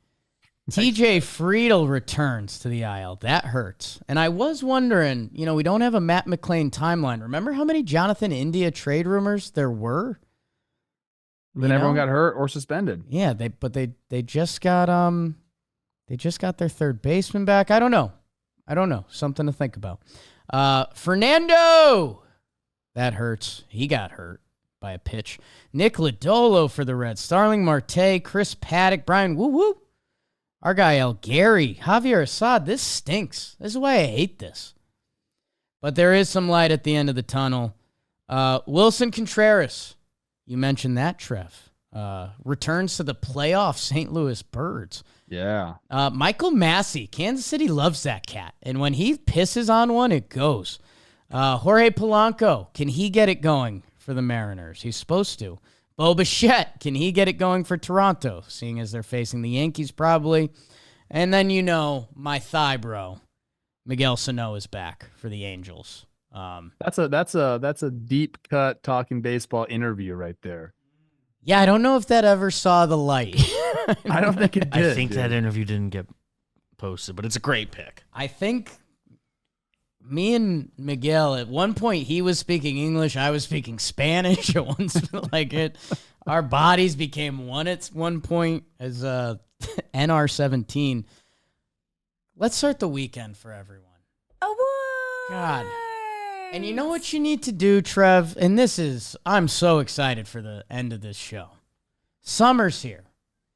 TJ Friedl returns to the IL. That hurts. And I was wondering, we don't have a Matt McClain timeline. Remember how many Jonathan India trade rumors there were? Then everyone got hurt or suspended. Yeah, they just got their third baseman back. I don't know. Something to think about. Fernando. That hurts. He got hurt by a pitch. Nick Lodolo for the Reds. Starling Marte, Chris Paddock, Brian Woo-Woo. Our guy El Gary, Javier Assad. This stinks. This is why I hate this. But there is some light at the end of the tunnel. Wilson Contreras. You mentioned that, Trev. Returns to the playoff St. Louis Birds. Yeah. Michael Massey. Kansas City loves that cat. And when he pisses on one, it goes. Jorge Polanco. Can he get it going for the Mariners? He's supposed to. Bo Bichette, can he get it going for Toronto, seeing as they're facing the Yankees probably? And then my thigh bro, Miguel Sano is back for the Angels. That's a deep cut talking baseball interview right there. Yeah, I don't know if that ever saw the light. I don't think it did. I think that interview didn't get posted, but it's a great pick. I think me and Miguel, at one point, he was speaking English, I was speaking Spanish. At once, our bodies became one at one point as NR17. Let's start the weekend for everyone. God. And you know what you need to do, Trev? And I'm so excited for the end of this show. Summer's here.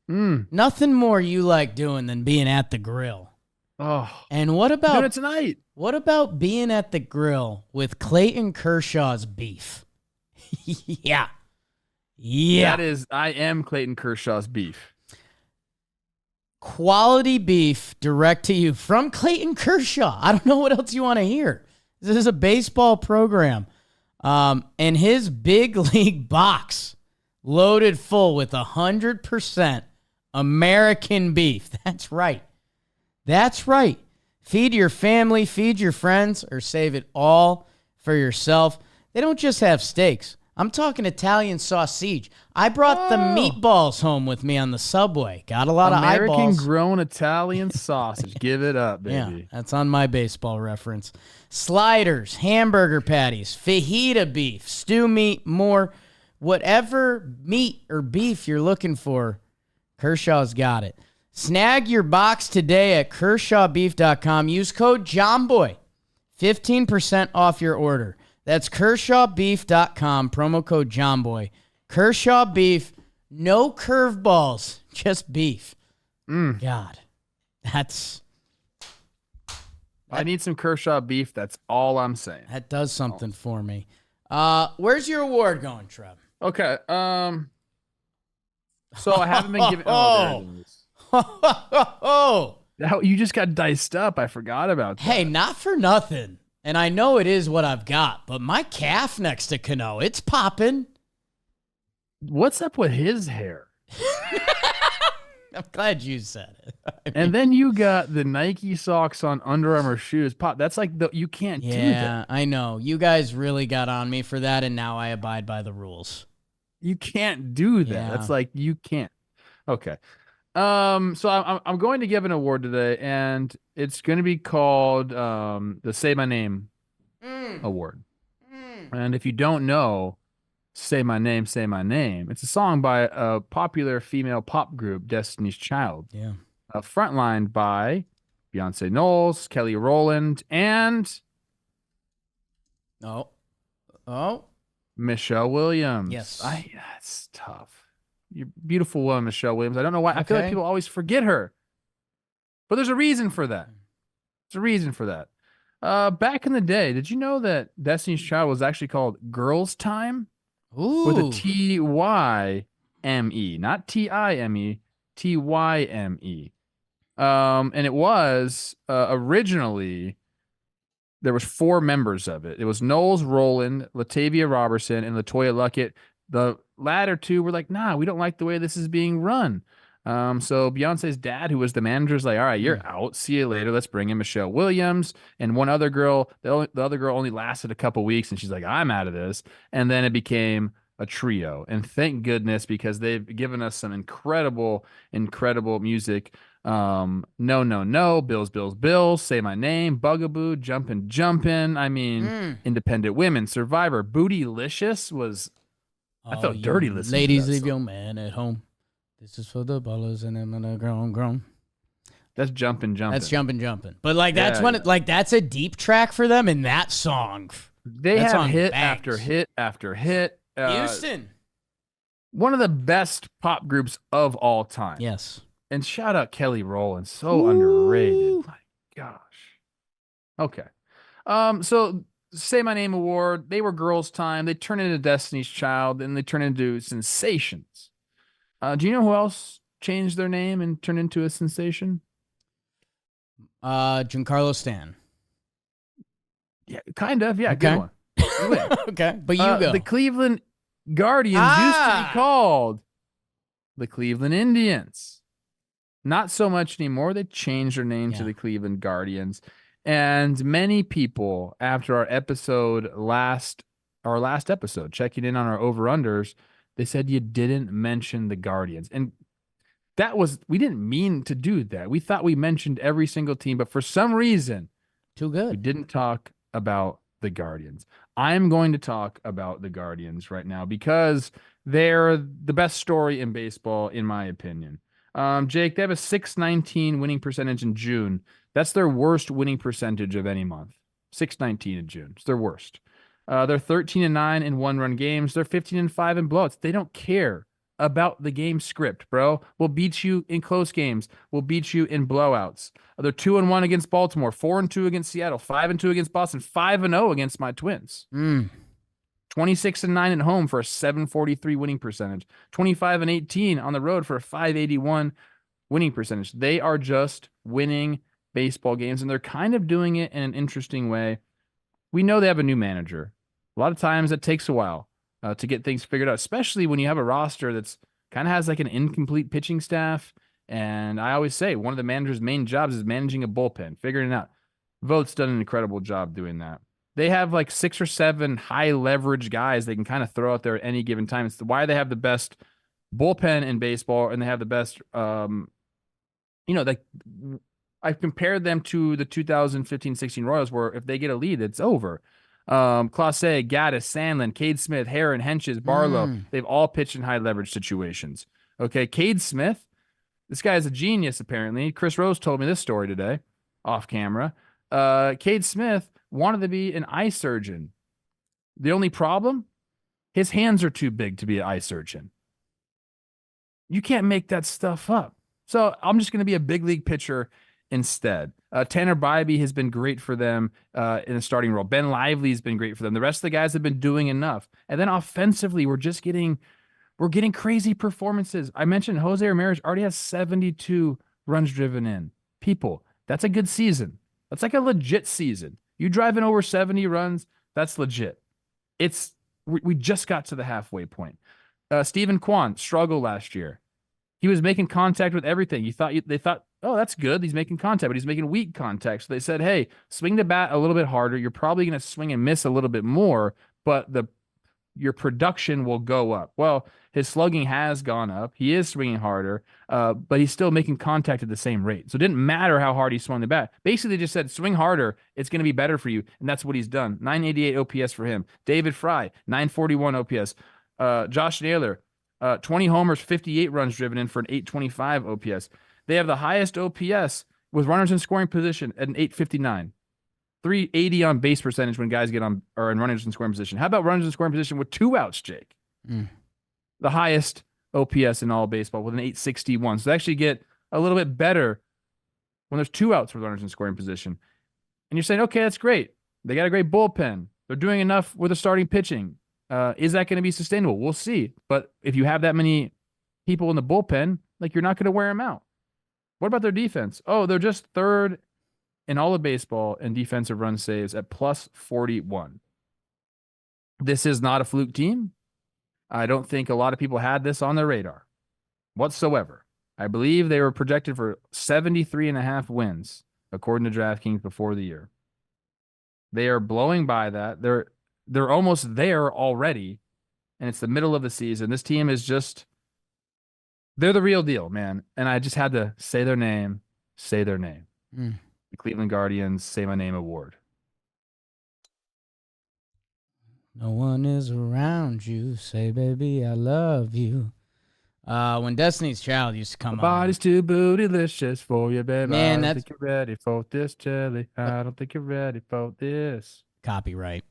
Nothing more you like doing than being at the grill. Oh. And what about doing it tonight? What about being at the grill with Clayton Kershaw's beef? Yeah. I am Clayton Kershaw's beef. Quality beef direct to you from Clayton Kershaw. I don't know what else you want to hear. This is a baseball program. And his big league box loaded full with 100% American beef. That's right. Feed your family, feed your friends, or save it all for yourself. They don't just have steaks. I'm talking Italian sausage. I brought the meatballs home with me on the subway. Got a lot of eyeballs. American-grown Italian sausage. Give it up, baby. Yeah, that's on my baseball reference. Sliders, hamburger patties, fajita beef, stew meat, more. Whatever meat or beef you're looking for, Kershaw's got it. Snag your box today at KershawBeef.com. Use code JOHNBOY. 15% off your order. That's KershawBeef.com. Promo code JOHNBOY. Kershaw Beef. No curveballs. Just beef. God. I need some Kershaw beef. That's all I'm saying. That does something for me. Where's your award going, Trev? Okay. So I haven't been given. Oh, you just got diced up. I forgot about that. Hey, not for nothing. And I know it is what I've got, but my calf next to Cano, it's popping. What's up with his hair? I'm glad you said it. And then you got the Nike socks on Under Armour shoes. Pop, that's like you can't do that. Yeah, I know. You guys really got on me for that, and now I abide by the rules. You can't do that. Yeah. That's like you can't. Okay. So I'm going to give an award today, and it's going to be called the Say My Name Award. And if you don't know, Say My Name, Say My Name. It's a song by a popular female pop group, Destiny's Child. Yeah. Frontlined by Beyonce Knowles, Kelly Rowland, and Michelle Williams. Yes. That's tough. You're a beautiful woman, Michelle Williams. I don't know why. Okay. I feel like people always forget her. But there's a reason for that. Back in the day, did you know that Destiny's Child was actually called Girls Time? Ooh. With a T-Y-M-E, not T-I-M-E, T-Y-M-E. And it was originally, there was 4 members of it. It was Knowles, Rowland, Latavia Robertson, and LaToya Luckett. The latter 2 were like, nah, we don't like the way this is being run. So Beyonce's dad, who was the manager, is like, all right, you're out. See you later. Let's bring in Michelle Williams. And one other girl, the other girl only lasted a couple weeks, and she's like, I'm out of this. And then it became a trio. And thank goodness, because they've given us some incredible music. No, No, No, Bills, Bills, Bills, Say My Name, Bugaboo, Jumpin'. I mean, Independent Women, Survivor, Bootylicious was, I felt dirty listening to that Ladies, leave song. your man at home. This is for the ballers and I'm gonna grown. That's jumping. That's jumping. But like that's that's a deep track for them in that song. They have hit after hit after hit. Houston, one of the best pop groups of all time. Yes. And shout out Kelly Rowland, so underrated. My gosh. Okay. So Say My Name Award. They were Girls Time. They turned into Destiny's Child, and they turned into sensations. Do you know who else changed their name and turned into a sensation? Giancarlo Stanton. Yeah, kind of. Yeah, okay. Good one. Okay, but you go. The Cleveland Guardians used to be called the Cleveland Indians. Not so much anymore. They changed their name to the Cleveland Guardians. And many people, after our last episode, checking in on our over-unders, they said you didn't mention the Guardians. And we didn't mean to do that. We thought we mentioned every single team, but for some reason, too good. We didn't talk about the Guardians. I'm going to talk about the Guardians right now because they're the best story in baseball, in my opinion. Jake, they have a .619 winning percentage in June. That's their worst winning percentage of any month. .619 in June. It's their worst. They're 13-9 in one-run games. They're 15-5 in blowouts. They don't care about the game script, bro. We'll beat you in close games. We'll beat you in blowouts. They're 2-1 against Baltimore, 4-2 against Seattle, 5-2 against Boston, 5-0 against my Twins. 26-9 at home for a .743 winning percentage. 25-18 on the road for a .581 winning percentage. They are just winning baseball games, and they're kind of doing it in an interesting way. We know they have a new manager. A lot of times it takes a while to get things figured out, especially when you have a roster that's kind of has like an incomplete pitching staff. And I always say one of the manager's main jobs is managing a bullpen, figuring it out. Vogt's done an incredible job doing that. They have like 6 or 7 high leverage guys they can kind of throw out there at any given time. It's why they have the best bullpen in baseball, and they have the best, I've compared them to the 2015-16 Royals, where if they get a lead, it's over. Clase, Gaddis, Sandlin, Cade Smith, Heron, Henches, Barlow, they've all pitched in high leverage situations. Okay, Cade Smith, This guy is a genius, apparently. Chris Rose told me this story today, off camera. Cade Smith wanted to be an eye surgeon. The only problem? His hands are too big to be an eye surgeon. You can't make that stuff up. So I'm just going to be a big league pitcher instead. Tanner Bybee has been great for them in a starting role. Ben Lively has been great for them. The rest of the guys have been doing enough. And then offensively, we're getting crazy performances. I mentioned Jose Ramirez already has 72 runs driven in. People, that's a good season. That's like a legit season. You driving over 70 runs, that's legit. We just got to the halfway point. Stephen Kwan struggled last year. He was making contact with everything. They thought, oh, that's good. He's making contact, but he's making weak contact. So they said, hey, swing the bat a little bit harder. You're probably going to swing and miss a little bit more, but your production will go up. Well, his slugging has gone up. He is swinging harder, but he's still making contact at the same rate. So it didn't matter how hard he swung the bat. Basically, they just said, swing harder. It's going to be better for you. And that's what he's done. 988 OPS for him. David Fry, 941 OPS. Josh Naylor, 20 homers, 58 runs driven in for an 825 OPS. They have the highest OPS with runners in scoring position at an 859. 380 on base percentage when guys get on or in runners in scoring position. How about runners in scoring position with 2 outs, Jake? The highest OPS in all baseball with an 861. So they actually get a little bit better when there's 2 outs with runners in scoring position. And you're saying, okay, that's great. They got a great bullpen. They're doing enough with the starting pitching. Is that going to be sustainable? We'll see. But if you have that many people in the bullpen, like you're not going to wear them out. What about their defense? Oh, they're just third in all of baseball in defensive run saves at plus 41. This is not a fluke team. I don't think a lot of people had this on their radar whatsoever. I believe they were projected for 73.5 wins, according to DraftKings before the year. They are blowing by that. They're almost there already, and it's the middle of the season. This team is just, they're the real deal, man. And I just had to say their name. The Cleveland Guardians Say My Name Award. No one is around you. Say, baby, I love you. When Destiny's Child used to come on. Body's too bootylicious for you, baby. Man, I don't think you're ready for this, Jelly. I don't think you're ready for this. Copyright.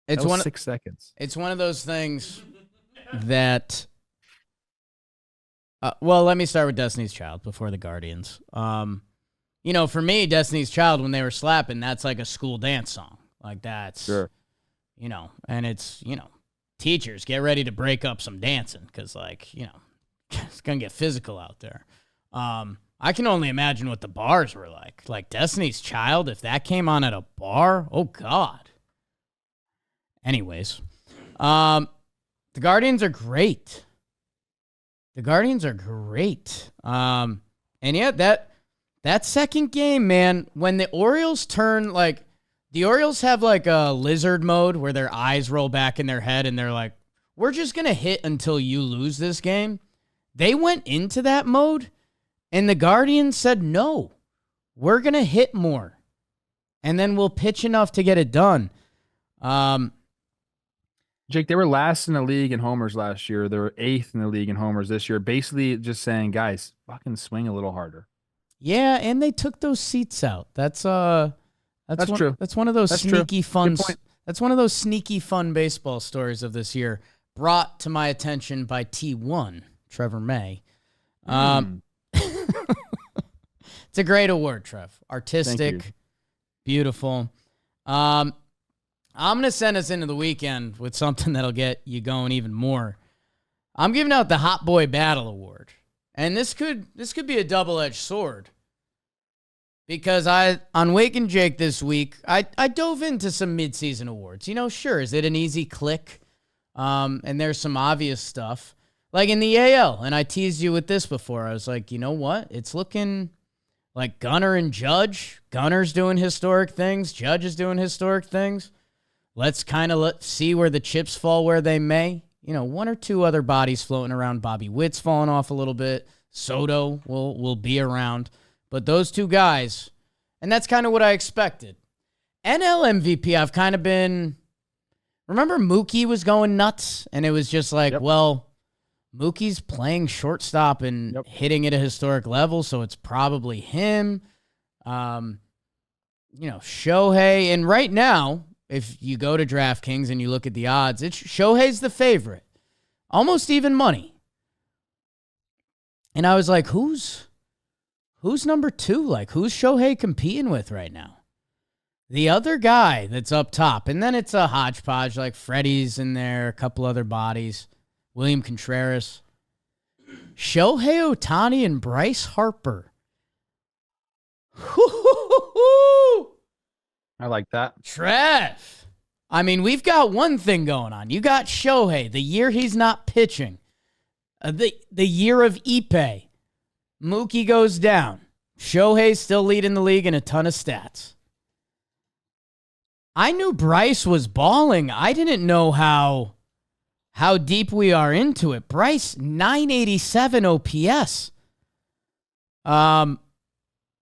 It's 6 seconds. It's one of those things that. Well, let me start with Destiny's Child before the Guardians. For me, Destiny's Child, when they were slapping, that's like a school dance song. Like that's, sure. And it's, teachers, get ready to break up some dancing because, it's going to get physical out there. I can only imagine what the bars were like. Like Destiny's Child, if that came on at a bar, oh, God. Anyways, the Guardians are great. And yeah, that second game, man, when the Orioles turn, the Orioles have a lizard mode where their eyes roll back in their head and they're like, we're just going to hit until you lose this game. They went into that mode and the Guardians said, no, we're going to hit more and then we'll pitch enough to get it done. Jake, they were last in the league in homers last year. They were 8th in the league in homers this year. Basically just saying, guys, fucking swing a little harder. Yeah, and they took those seats out. That's true. That's one of those sneaky fun. That's one of those sneaky fun baseball stories of this year, brought to my attention by T1 Trevor May. It's a great award, Trev. Artistic, beautiful. I'm gonna send us into the weekend with something that'll get you going even more. I'm giving out the Hot Boy Battle Award. And this could be a double-edged sword. Because on Wake and Jake this week, I dove into some midseason awards. Sure, is it an easy click? And there's some obvious stuff. Like in the AL, and I teased you with this before. I was like, you know what? It's looking like Gunnar and Judge. Gunner's doing historic things. Judge is doing historic things. Let's kind of see where the chips fall where they may. 1 or 2 other bodies floating around. Bobby Witt's falling off a little bit. Soto will be around. But those 2 guys, and that's kind of what I expected. NL MVP, I've kind of been... Remember Mookie was going nuts? And it was just like, well, Mookie's playing shortstop and hitting at a historic level, so it's probably him. Shohei. And right now, if you go to DraftKings and you look at the odds, Shohei's the favorite. Almost even money. And I was like, who's number 2? Like, who's Shohei competing with right now? The other guy that's up top, and then it's a hodgepodge, like Freddie's in there, a couple other bodies, William Contreras, Shohei Ohtani, and Bryce Harper. I like that. Trev. I mean, we've got one thing going on. You got Shohei, the year he's not pitching. The year of Ippei. Mookie goes down. Shohei's still leading the league in a ton of stats. I knew Bryce was balling. I didn't know how deep we are into it. Bryce, 987 OPS.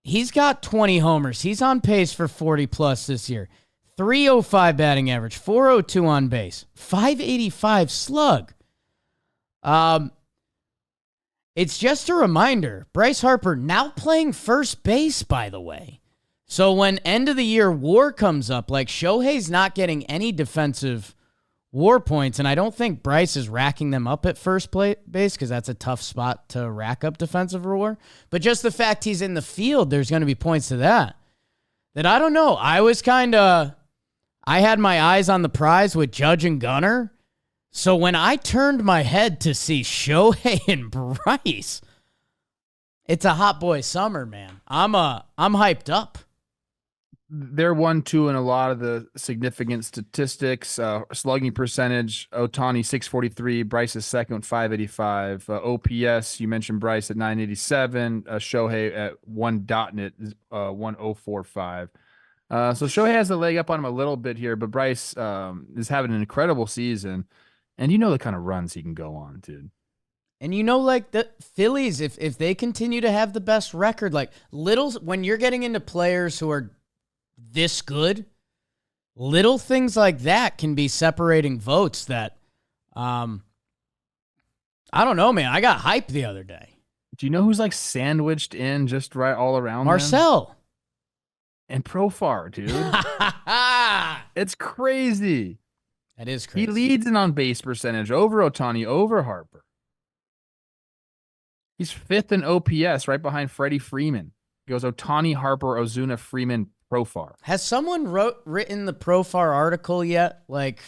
He's got 20 homers. He's on pace for 40 plus this year. 305 batting average, 402 on base, 585 slug. It's just a reminder, Bryce Harper now playing first base, by the way. So when end of the year WAR comes up, like Shohei's not getting any defensive WAR points, and I don't think Bryce is racking them up at first base because that's a tough spot to rack up defensive WAR. But just the fact he's in the field, there's going to be points to that. That I don't know. I had my eyes on the prize with Judge and Gunnar. So when I turned my head to see Shohei and Bryce, it's a hot boy summer, man. I'm hyped up. They're 1-2 in a lot of the significant statistics. Slugging percentage, Ohtani 643, Bryce is second, 585. OPS, you mentioned Bryce at 987, Shohei at 1.net, 1045. So Shohei has a leg up on him a little bit here, but Bryce is having an incredible season. And you know the kind of runs he can go on, dude. And like the Phillies, if they continue to have the best record, like when you're getting into players who are this good, little things like that can be separating votes that, I don't know, man. I got hyped the other day. Do you know who's like sandwiched in just right all around Marcel. And Profar, dude. It's crazy. That is crazy. He leads in on base percentage over Ohtani, over Harper. He's 5th in OPS, right behind Freddie Freeman. He goes Ohtani, Harper, Ozuna, Freeman, Profar. Has someone written the Profar article yet? Like,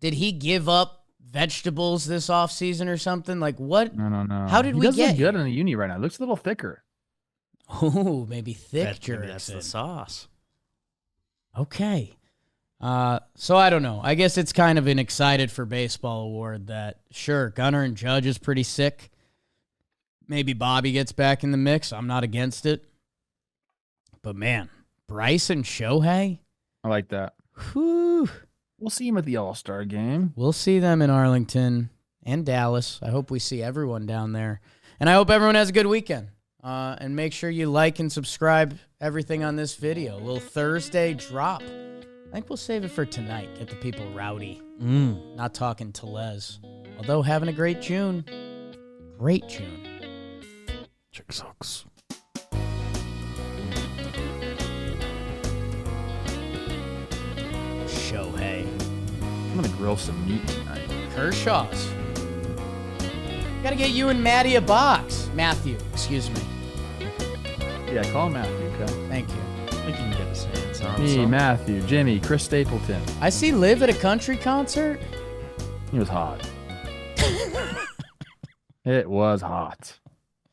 did he give up vegetables this offseason or something? Like, what? No. How did we get? He does look good in the uni right now. It looks a little thicker. Oh, maybe thick jerks. Maybe that's the sauce. Okay. So I don't know. I guess it's kind of an excited for baseball award that, sure, Gunnar and Judge is pretty sick. Maybe Bobby gets back in the mix. I'm not against it. But, man, Bryce and Shohei? I like that. Whew. We'll see him at the All-Star game. We'll see them in Arlington and Dallas. I hope we see everyone down there. And I hope everyone has a good weekend. And make sure you like and subscribe everything on this video. A little Thursday drop. I think we'll save it for tonight. Get the people rowdy. Not talking Tellez. Although having a great June. Great June. Chick sucks. Shohei. I'm going to grill some meat tonight. Kershaw's. Gotta get you and Maddie a box. Matthew, excuse me. Yeah, call Matthew, okay? Thank you. I think you can get his hands on Me, some. Matthew, Jimmy, Chris Stapleton. I see Liv at a country concert. He was hot. It was hot.